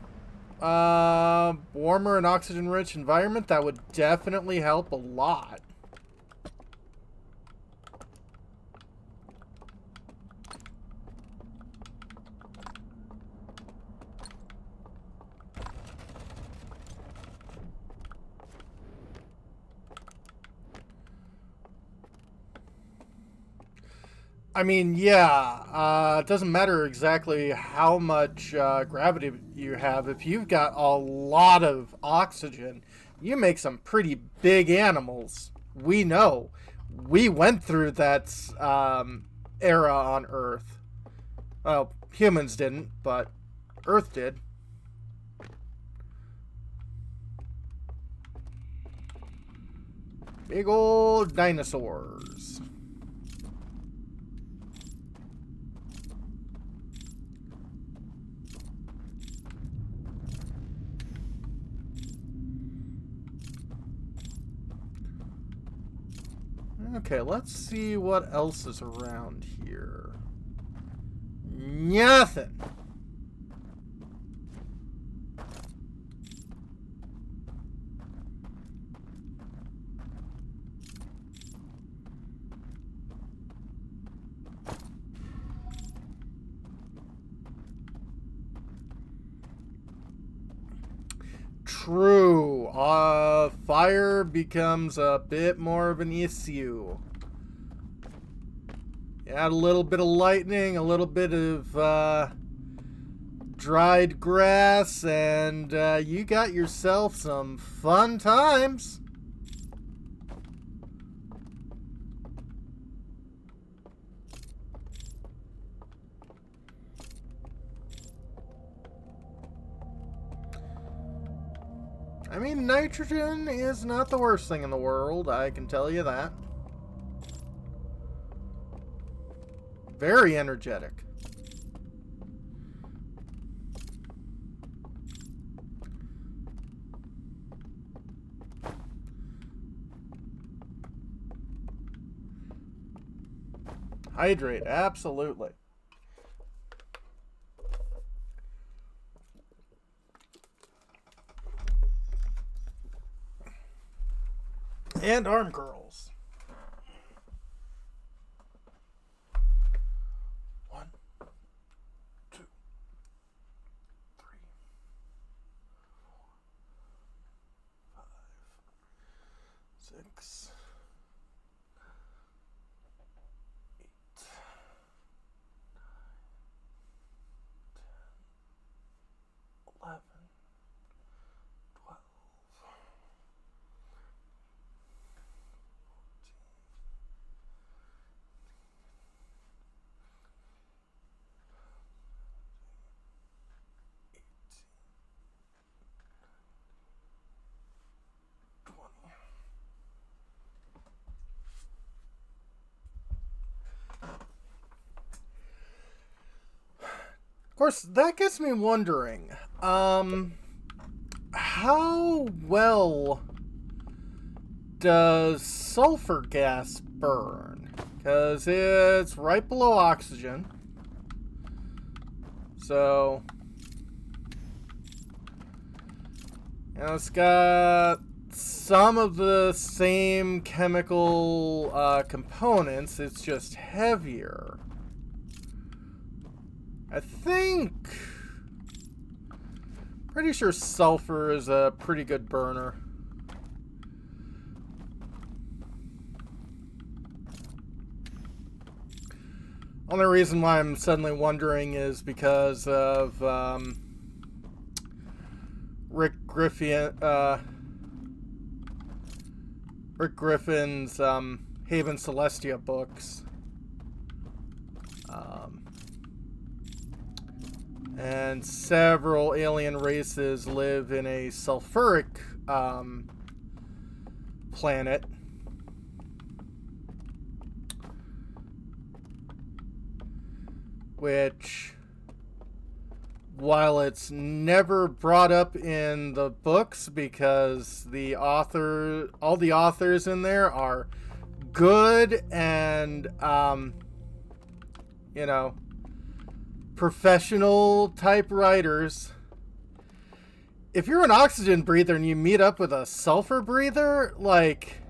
Speaker 1: Warmer and oxygen-rich environment, that would definitely help a lot. I mean, yeah, it doesn't matter exactly how much gravity you have. If you've got a lot of oxygen, you make some pretty big animals. We know. We went through that era on Earth. Well, humans didn't, but Earth did. Big old dinosaurs. Okay, let's see what else is around here. Nothing. True. Fire becomes a bit more of an issue. Add a little bit of lightning, a little bit of dried grass, and you got yourself some fun times. I mean, nitrogen is not the worst thing in the world, I can tell you that. Very energetic. Hydrate, absolutely. And arm curls. 6, 8, 11, 12, 20. Of course, that gets me wondering, how well does sulfur gas burn? Because it's right below oxygen. So, you know, it's got some of the same chemical components. It's just heavier. I think... Pretty sure sulfur is a pretty good burner. Only reason why I'm suddenly wondering is because of Rick Griffin's Haven Celestia books. And several alien races live in a sulfuric planet. Which, while it's never brought up in the books because all the authors in there are good and, you know, professional type writers. If you're an oxygen breather and you meet up with a sulfur breather, like,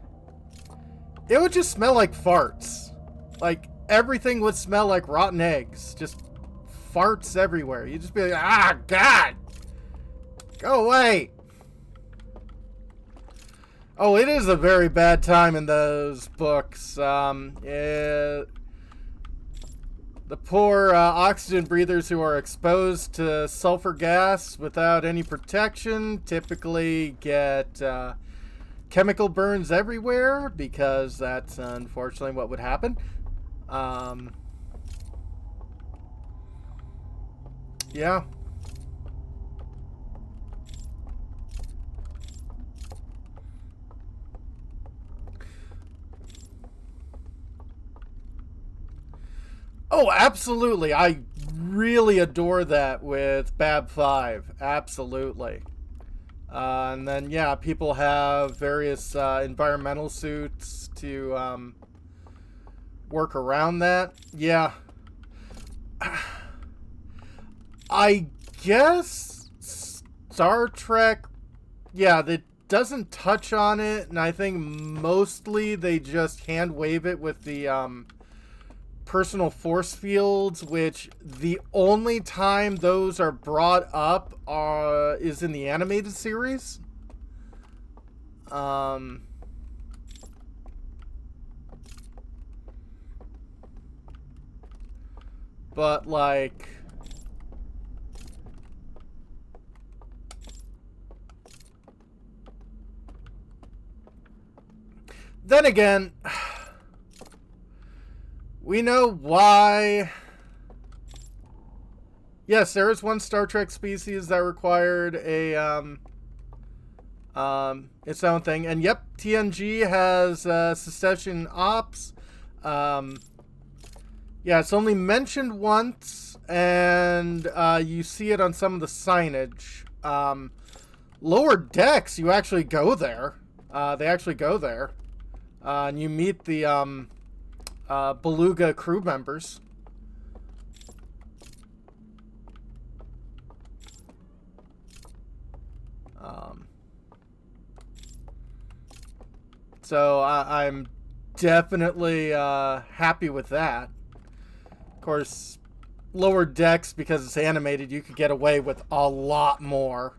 Speaker 1: it would just smell like farts. Like, everything would smell like rotten eggs. Just farts everywhere. You'd just be like, ah, God! Go away! Oh, it is a very bad time in those books. The poor oxygen breathers who are exposed to sulfur gas without any protection typically get chemical burns everywhere because that's unfortunately what would happen. Yeah. Oh, absolutely. I really adore that with Bab 5. Absolutely. And then, yeah, people have various environmental suits to work around that. Yeah. I guess Star Trek, yeah, that doesn't touch on it, and I think mostly they just hand wave it with the personal force fields, which the only time those are brought up is in the animated series. But like, then again, we know why. Yes, there is one Star Trek species that required a its own thing, and yep, TNG has secession ops. Yeah, it's only mentioned once, and you see it on some of the signage. Lower Decks, you actually go there. They actually go there, and you meet the Beluga crew members. So I'm definitely happy with that. Of course, Lower Decks, because it's animated, you could get away with a lot more.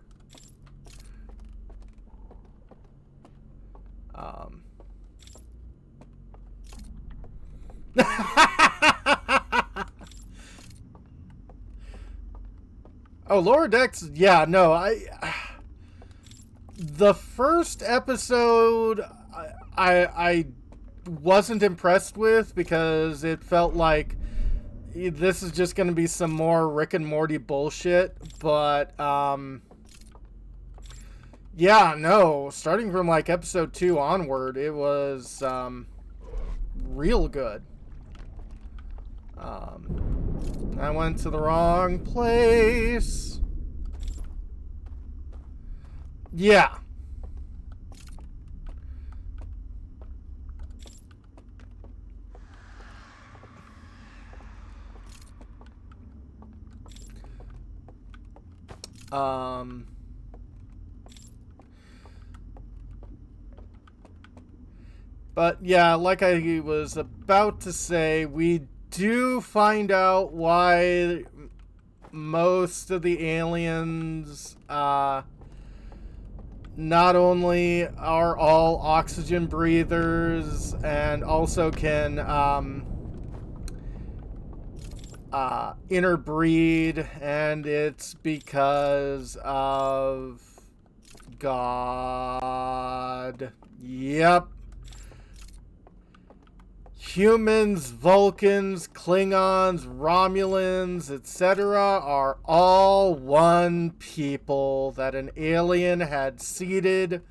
Speaker 1: Oh, Lower Decks, yeah, no, the first episode, I wasn't impressed with because it felt like this is just going to be some more Rick and Morty bullshit, but, yeah, no, starting from, like, episode 2 onward, it was, real good. I went to the wrong place. Yeah. But yeah, like I was about to say, we do find out why most of the aliens, not only are all oxygen breathers and also can, interbreed, and it's because of God. Yep. Humans, Vulcans, Klingons, Romulans, etc. are all one people that an alien had seeded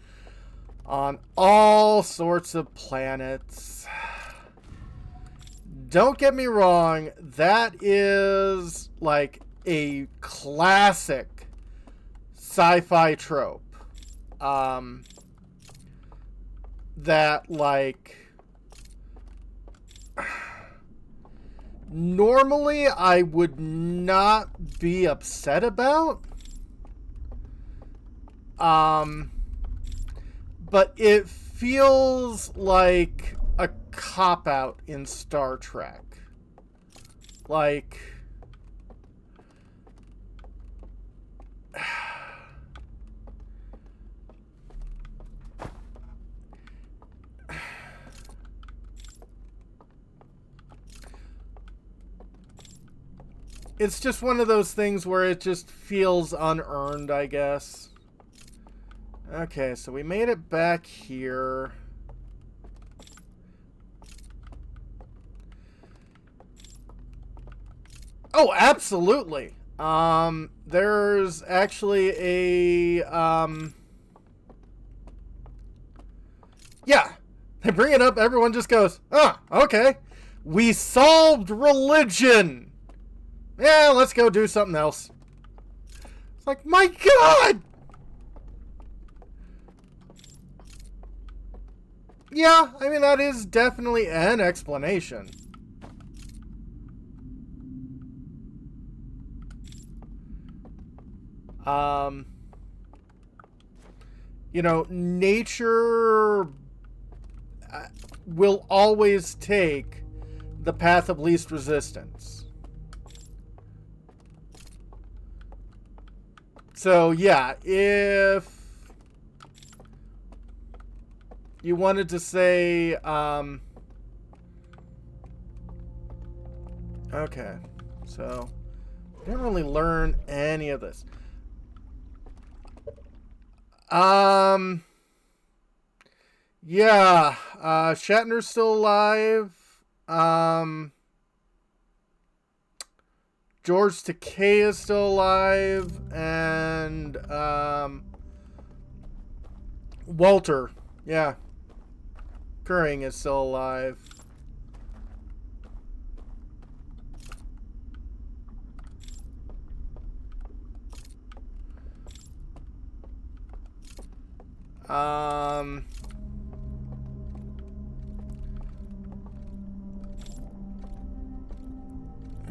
Speaker 1: on all sorts of planets. Don't get me wrong, that is like a classic sci-fi trope. That, like, normally I would not be upset about. But it feels like a cop-out in Star Trek. Like, it's just one of those things where it just feels unearned, I guess. Okay, so we made it back here. Oh, absolutely. There's actually a, yeah, they bring it up, everyone just goes, oh, okay. We solved religion. Yeah, let's go do something else. It's like, my God! Yeah, I mean, that is definitely an explanation. You know, nature will always take the path of least resistance. So, yeah, if you wanted to say, okay, so I didn't really learn any of this. Yeah, Shatner's still alive. George Takei is still alive, and, Walter, yeah, Curring is still alive.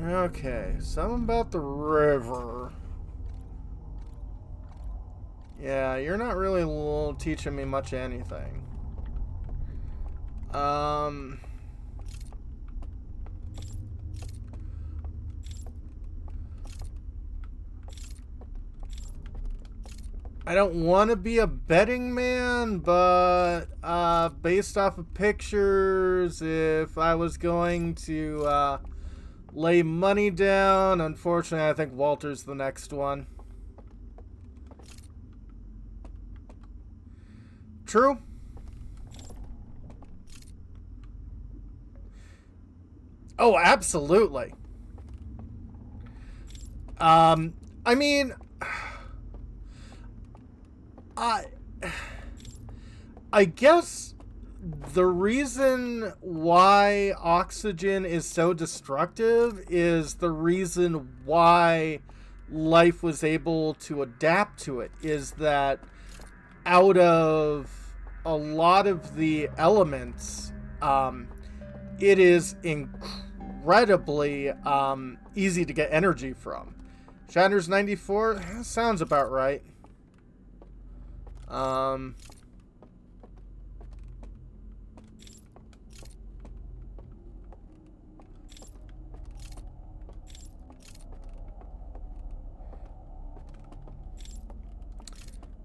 Speaker 1: Okay, something about the river. Yeah, you're not really teaching me much anything. I don't want to be a betting man, but based off of pictures, if I was going to lay money down, unfortunately, I think Walter's the next one. True. Oh, absolutely. I mean, I guess the reason why oxygen is so destructive is the reason why life was able to adapt to it, is that out of a lot of the elements, it is incredibly easy to get energy from. Shatner's 94 sounds about right.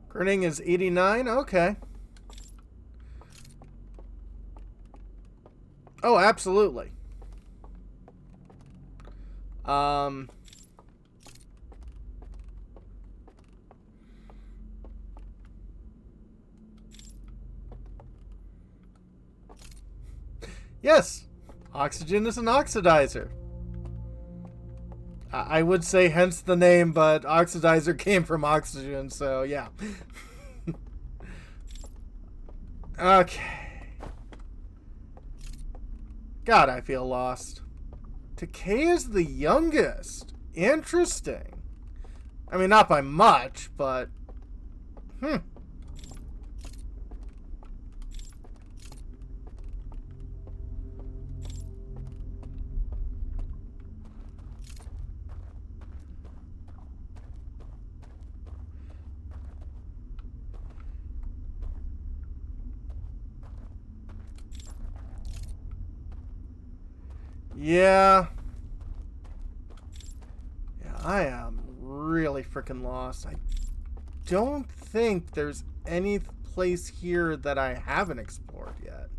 Speaker 1: Grinning is 89. Okay. Oh, absolutely. Yes, oxygen is an oxidizer. I would say hence the name, but oxidizer came from oxygen, so yeah. Okay. God, I feel lost. Takei is the youngest. Interesting. I mean, not by much, but... Yeah. Yeah, I am really freaking lost. I don't think there's any place here that I haven't explored yet.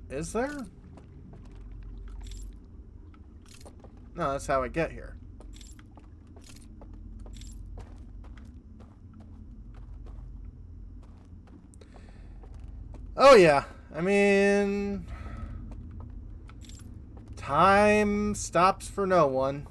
Speaker 1: Is there? No, that's how I get here. Oh yeah, I mean... time stops for no one.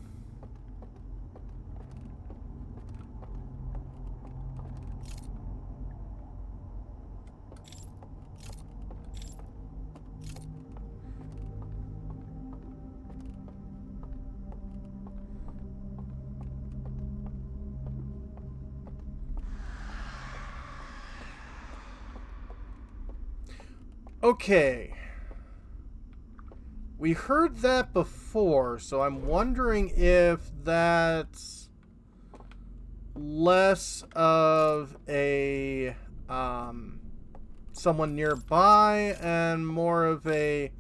Speaker 1: Okay. We heard that before, so I'm wondering if that's less of a someone nearby and more of a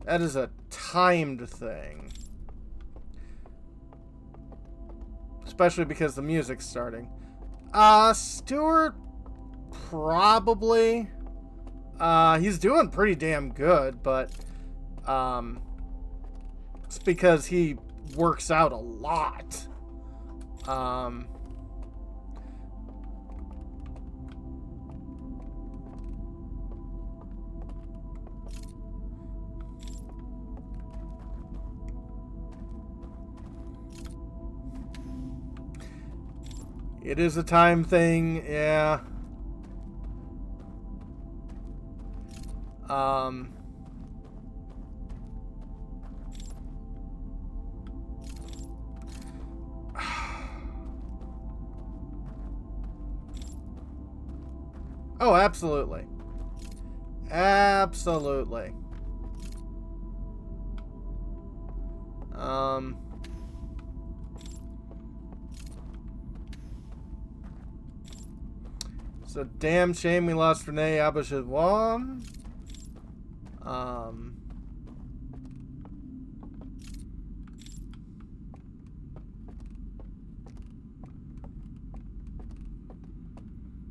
Speaker 1: that is a timed thing. Especially because the music's starting. Stuart probably. He's doing pretty damn good, but it's because he works out a lot. It is a time thing, yeah. Oh, absolutely. Absolutely. It's a damn shame we lost Renee Abashadwan.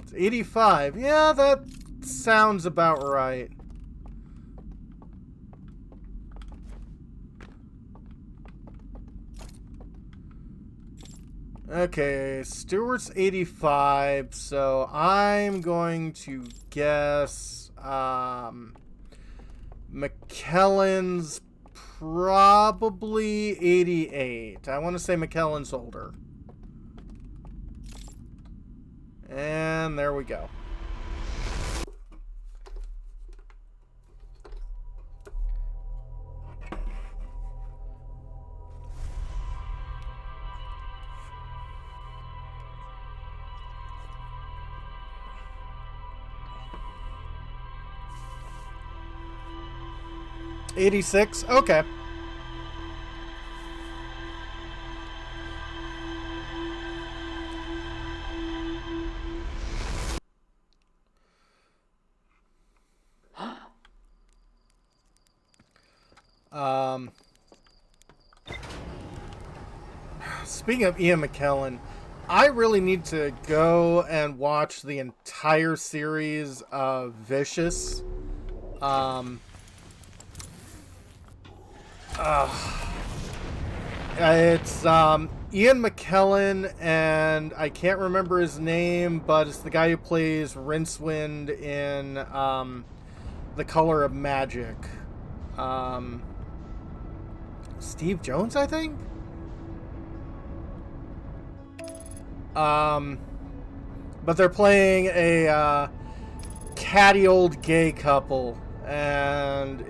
Speaker 1: It's 85. Yeah, that sounds about right. Okay, Stewart's 85, so I'm going to guess McKellen's probably 88. I want to say McKellen's older. And there we go. '86. Okay. Speaking of Ian McKellen, I really need to go and watch the entire series of Vicious. It's Ian McKellen, and I can't remember his name, but it's the guy who plays Rincewind in The Color of Magic. Steve Jones, I think? But they're playing a catty old gay couple, and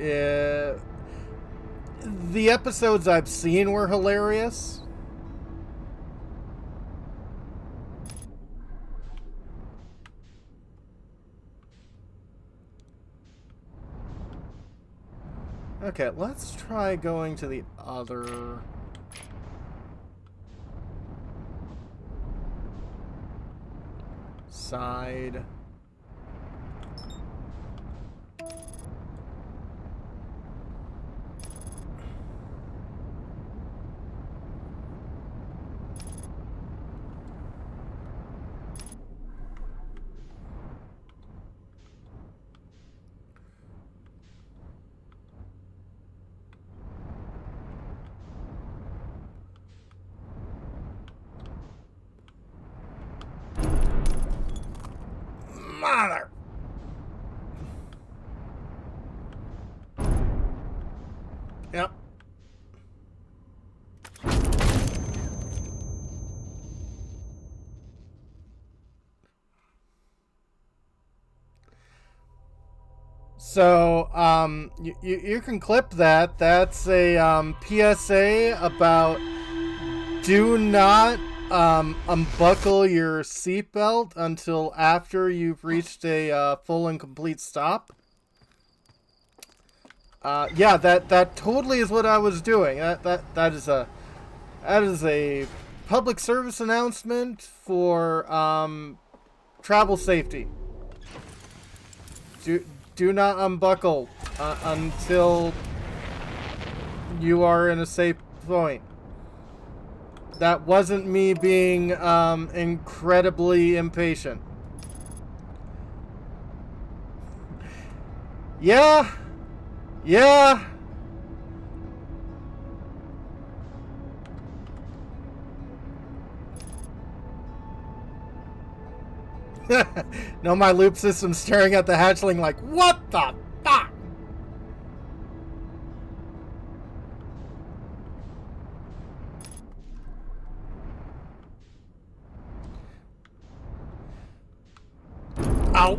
Speaker 1: the episodes I've seen were hilarious. Okay, let's try going to the other... side. Mother. Yep. So, you can clip that. That's a PSA about do not unbuckle your seatbelt until after you've reached a full and complete stop. Yeah, that totally is what I was doing. That is a public service announcement for travel safety. Do not unbuckle until you are in a safe point. That wasn't me being incredibly impatient. Yeah. Yeah. No, my loop system's staring at the hatchling like, what the fuck? Ow.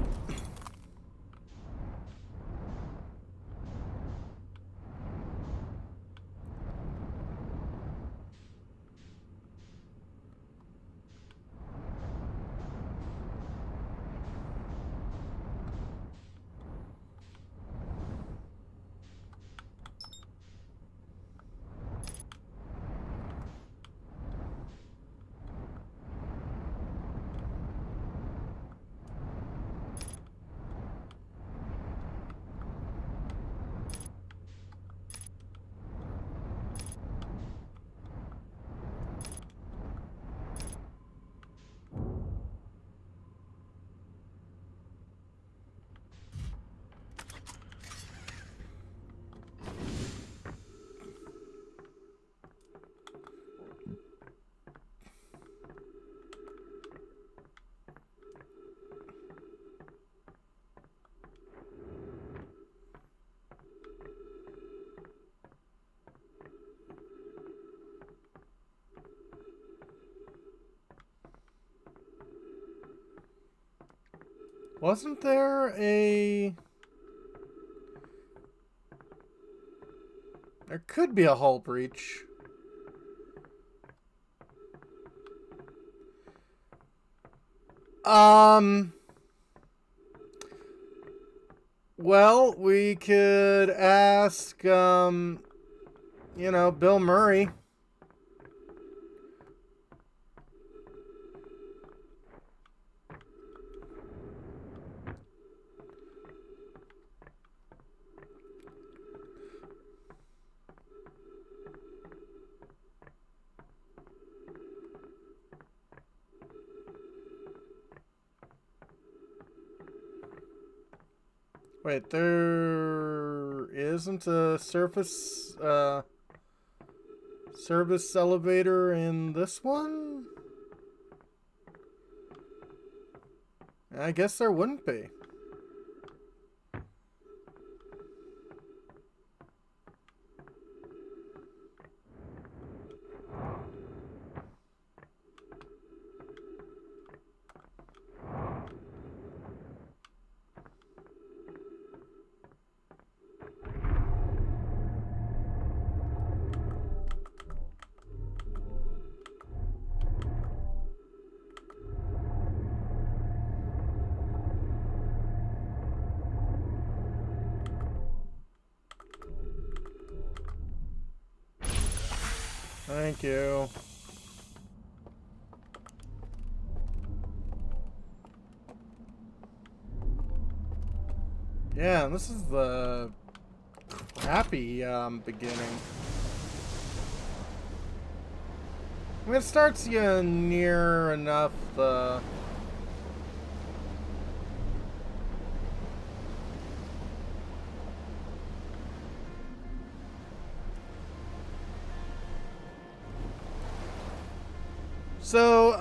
Speaker 1: Wasn't there a... There could be a hull breach. Well, we could ask, you know, Bill Murray. Wait, there isn't a service elevator in this one? I guess there wouldn't be. Thank you. Yeah, this is the crappy beginning. I mean, it starts you near enough the... So,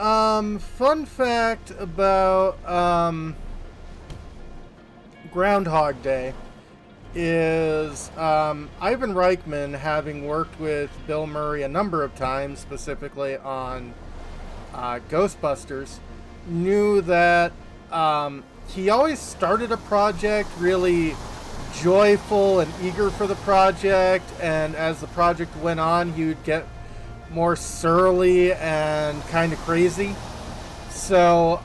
Speaker 1: fun fact about, Groundhog Day is, Ivan Reichman, having worked with Bill Murray a number of times, specifically on, Ghostbusters, knew that, he always started a project really joyful and eager for the project, and as the project went on, he would get more surly and kind of crazy. So,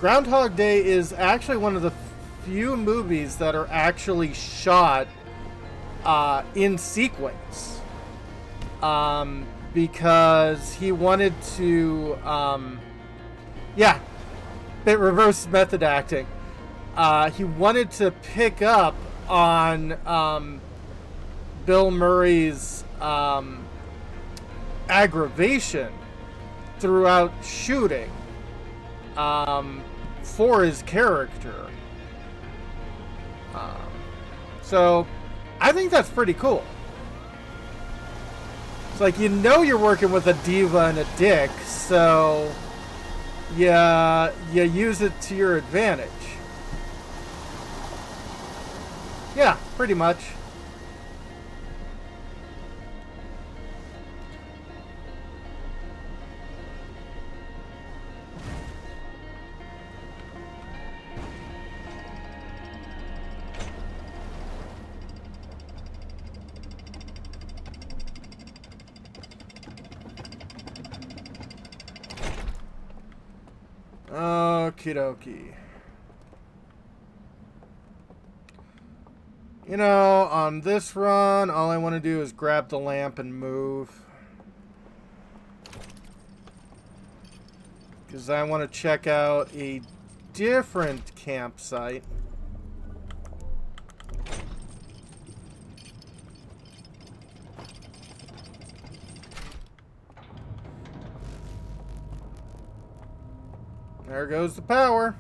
Speaker 1: Groundhog Day is actually one of the few movies that are actually shot in sequence. Because he wanted to, yeah, bit reverse method acting. He wanted to pick up on Bill Murray's aggravation throughout shooting for his character. So I think that's pretty cool. It's like, you know, you're working with a diva and a dick, so yeah, you use it to your advantage. Yeah, pretty much. Okie dokie. You know, on this run, all I want to do is grab the lamp and move. Because I want to check out a different campsite. There goes the power.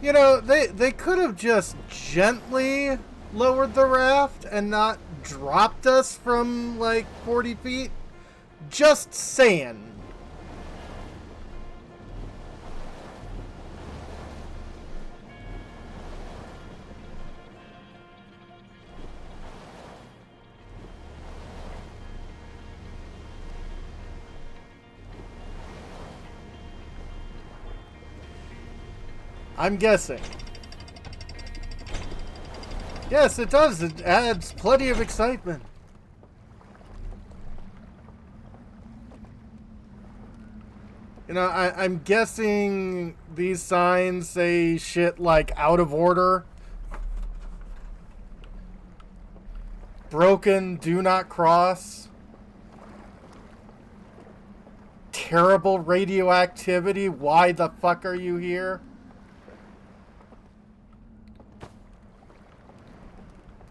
Speaker 1: You know, they could have just gently lowered the raft and not dropped us from like 40 feet. Just saying. I'm guessing. Yes, it does. It adds plenty of excitement. You know, I'm guessing these signs say shit like out of order, broken, do not cross, terrible radioactivity, why the fuck are you here?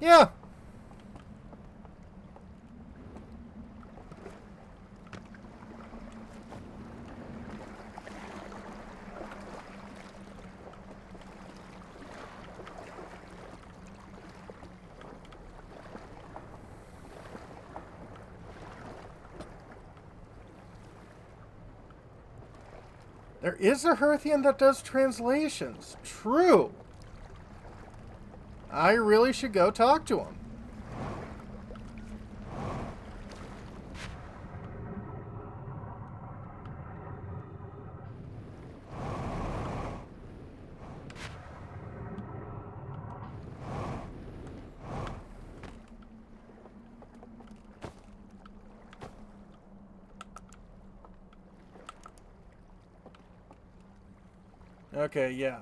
Speaker 1: Yeah. There is a Hearthian that does translations. True. I really should go talk to him. Okay, yeah.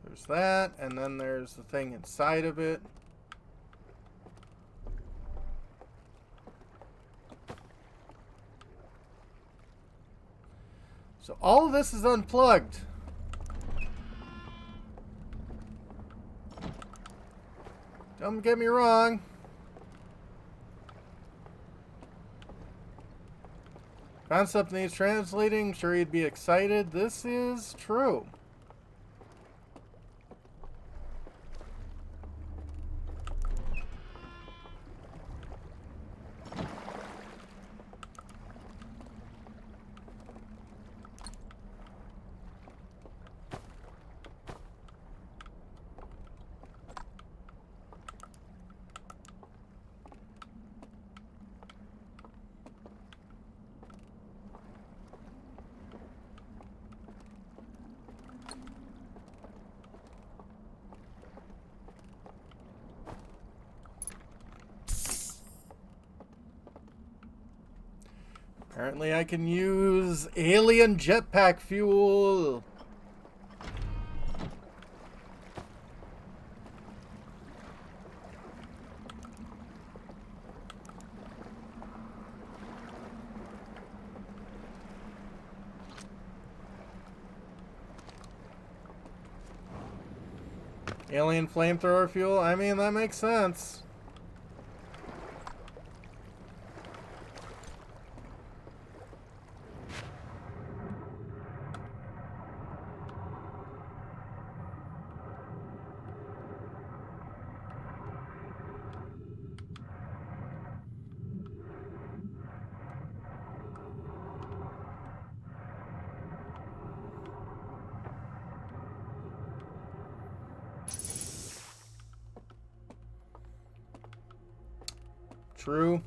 Speaker 1: There's that, and then there's the thing inside of it. So all of this is unplugged. Don't get me wrong. Found something needs translating. Sure you'd be excited. This is true. Apparently I can use alien jetpack fuel. Alien flamethrower fuel? I mean, that makes sense. True.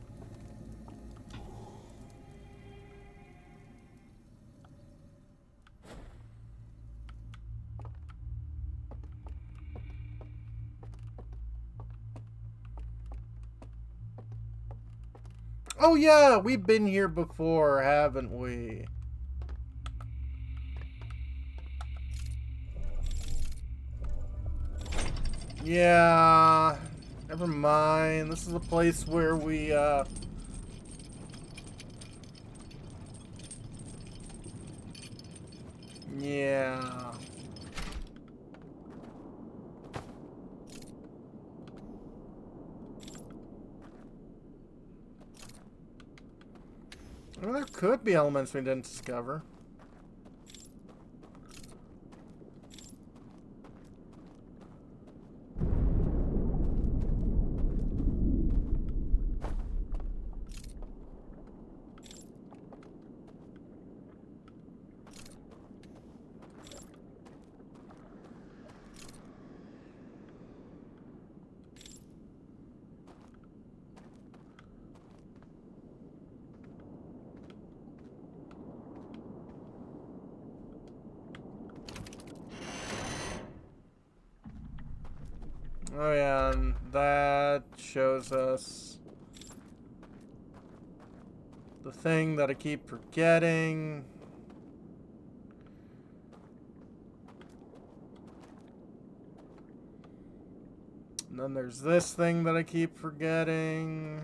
Speaker 1: Oh yeah, we've been here before, haven't we? Yeah, never mind. This is a place where we, yeah. Well, there could be elements we didn't discover. Oh yeah, and that shows us the thing that I keep forgetting. And then there's this thing that I keep forgetting.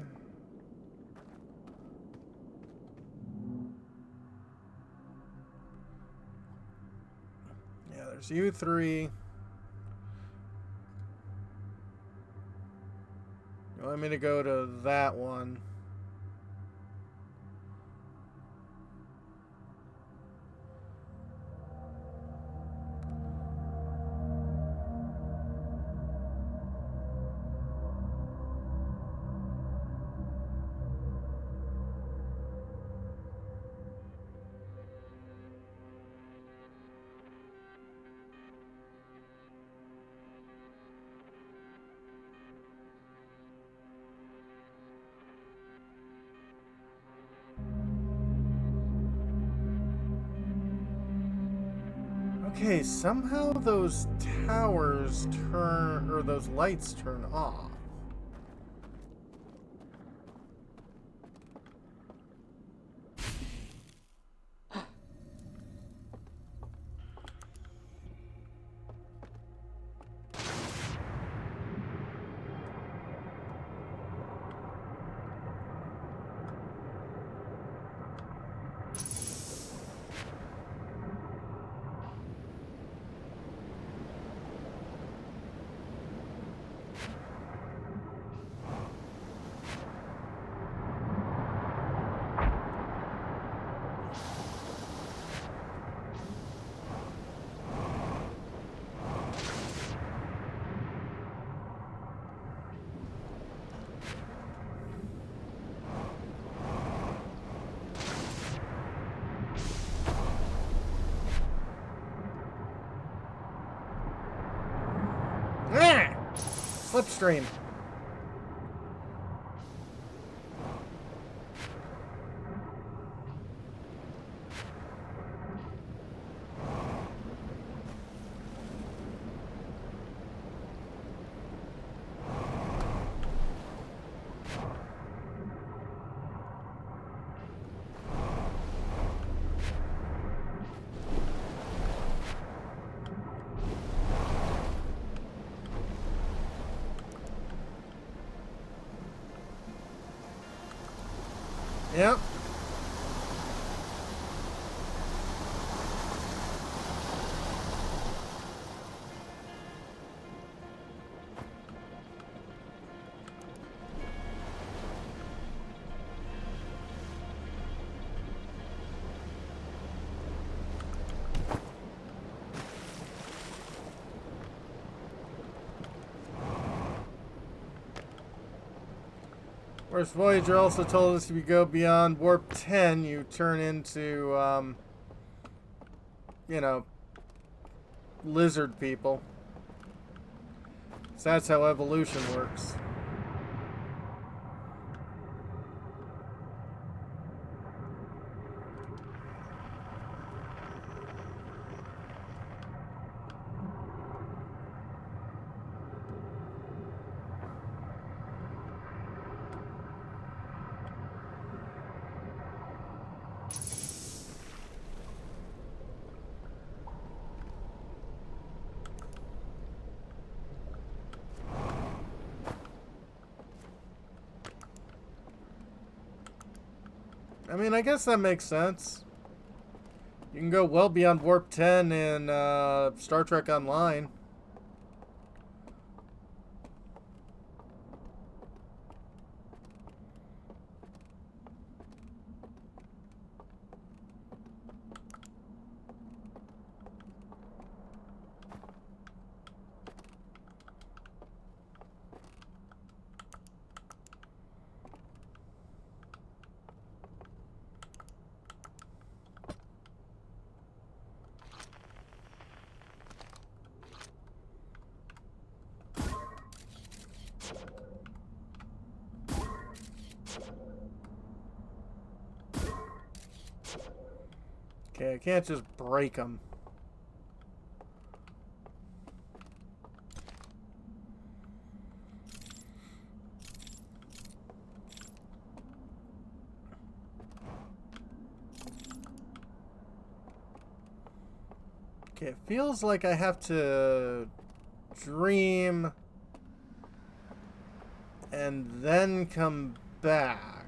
Speaker 1: Yeah, there's you three. You want me to go to that one? Okay, somehow those towers turn, or those lights turn off. Ah! Slipstream. Yep. Of course, Voyager also told us if you go beyond warp 10, you turn into, you know, lizard people. So that's how evolution works. I mean, I guess that makes sense. You can go well beyond warp 10 in Star Trek Online. Okay, I can't just break them. Okay, it feels like I have to dream and then come back.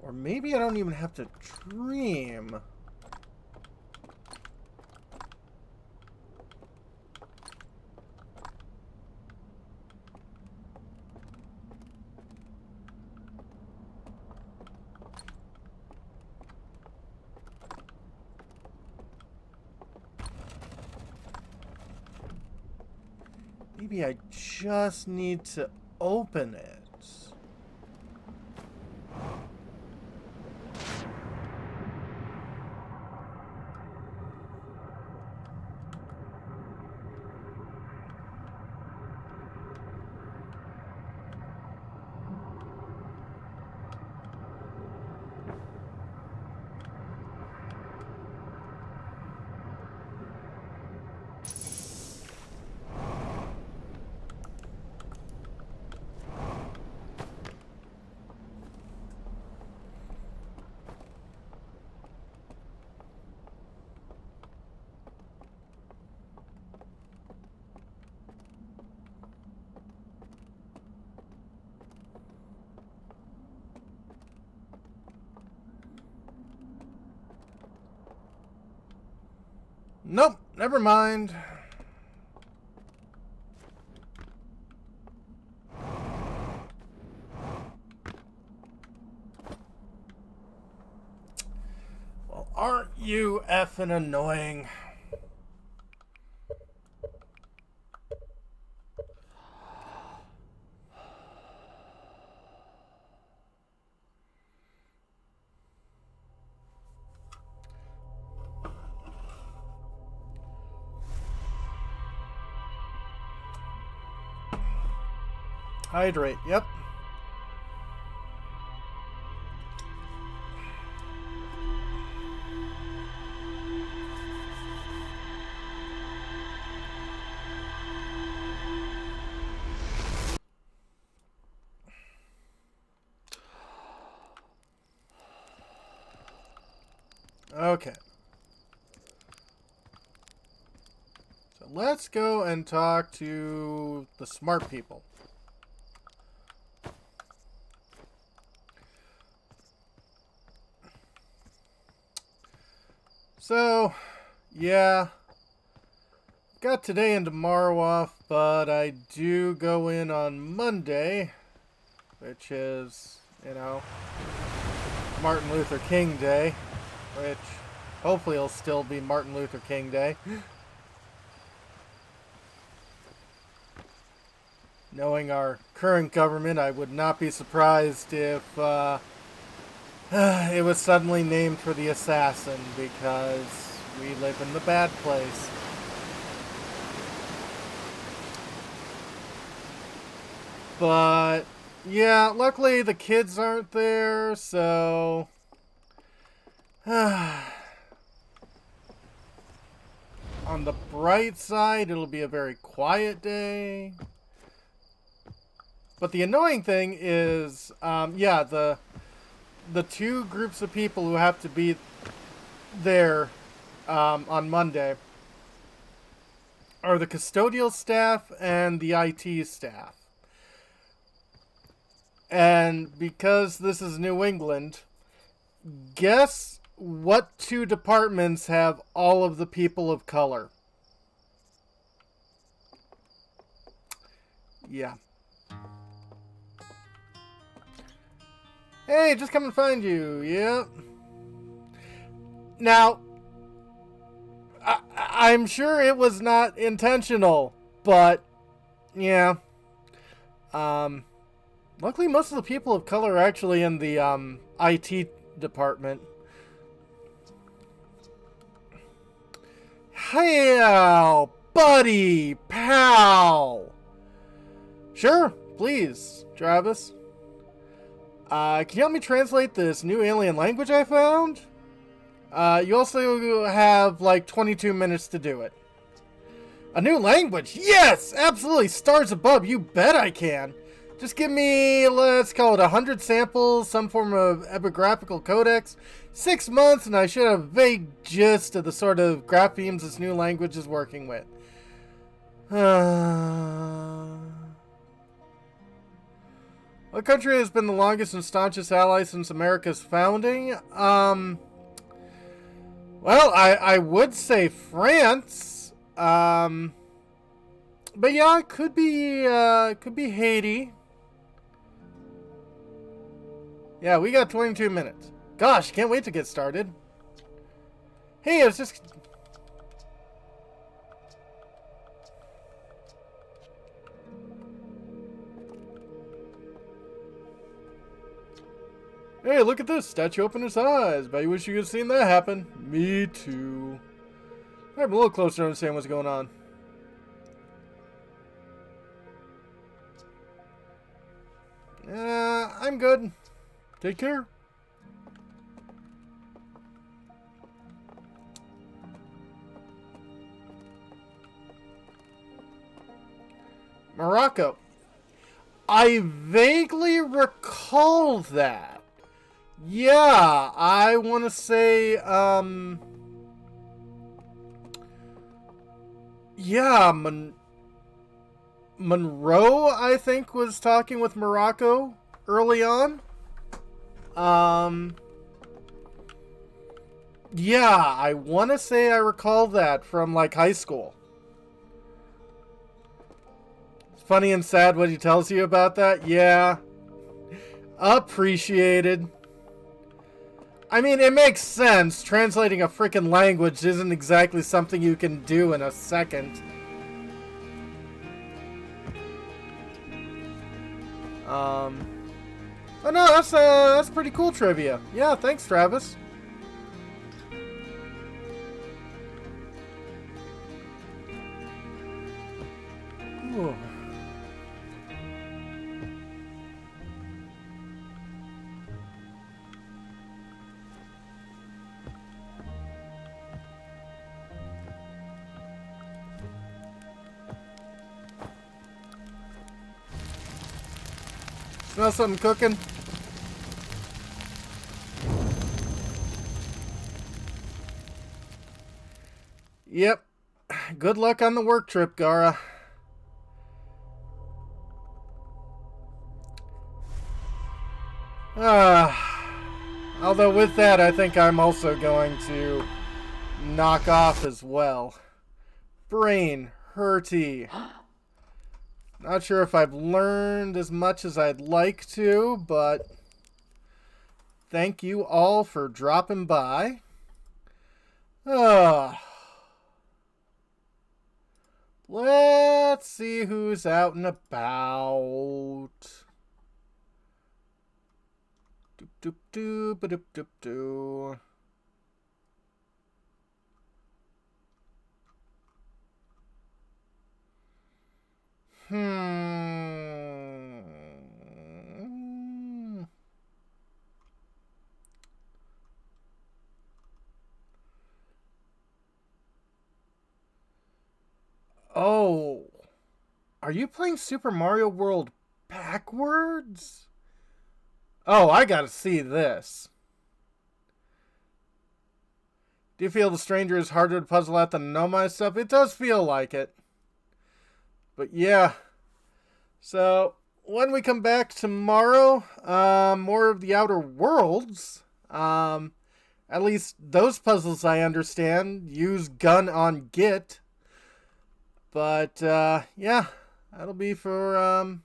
Speaker 1: Or maybe I don't even have to dream. Maybe I just need to open it. Nope, never mind. Well, aren't you effing annoying? Hydrate, yep. Okay. So let's go and talk to the smart people. So, yeah. Got today and tomorrow off, but I do go in on Monday, which is, you know, Martin Luther King Day, which hopefully will still be Martin Luther King Day. Knowing our current government, I would not be surprised if it was suddenly named for the assassin, because we live in the bad place. But yeah, luckily the kids aren't there, so on the bright side, it'll be a very quiet day. But the annoying thing is, yeah, the two groups of people who have to be there on Monday are the custodial staff and the IT staff. And because this is New England, guess what two departments have all of the people of color? Yeah. Hey, just come and find you. Yep. Now, I'm sure it was not intentional, but yeah. Luckily, most of the people of color are actually in the IT department. Hey, buddy, pal. Sure, please, Travis. Can you help me translate this new alien language I found? You also have like 22 minutes to do it. A new language? Yes! Absolutely! Stars above, you bet I can! Just give me, let's call it 100 samples, some form of epigraphical codex, 6 months, and I should have a vague gist of the sort of graphemes this new language is working with. What country has been the longest and staunchest ally since America's founding? Well, I would say France. But yeah, it could be Haiti. Yeah, we got 22 minutes. Gosh, can't wait to get started. Hey, it's just... Hey, look at this. Statue opened its eyes. Bet you wish you could have seen that happen. Me too. I'm a little closer to understand what's going on. I'm good. Take care. Morocco. I vaguely recall that. Yeah, I want to say, yeah, Monroe, I think, was talking with Morocco early on. Yeah, I want to say I recall that from, like, high school. It's funny and sad what he tells you about that. Yeah. Appreciated. I mean, it makes sense. Translating a freaking language isn't exactly something you can do in a second. Oh no, that's pretty cool trivia. Yeah, thanks, Travis. Ooh. Smell something cooking? Yep. Good luck on the work trip, Gara. Although with that, I think I'm also going to knock off as well. Brain hurty. Not sure if I've learned as much as I'd like to, but thank you all for dropping by. Let's see who's out and about. Doop doop doop doop doop doop. Oh. Are you playing Super Mario World backwards? Oh, I gotta see this. Do you feel the stranger is harder to puzzle out than Nomai stuff? It does feel like it. But yeah. So, when we come back tomorrow, more of the Outer Worlds. At least those puzzles I understand use gun on Git. But, yeah. That'll be for,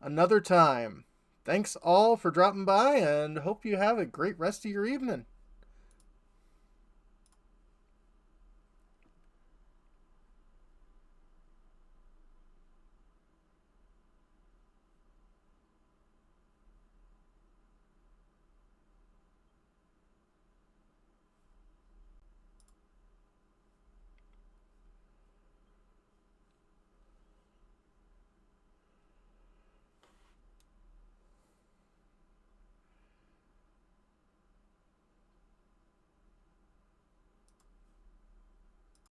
Speaker 1: another time. Thanks all for dropping by, and hope you have a great rest of your evening.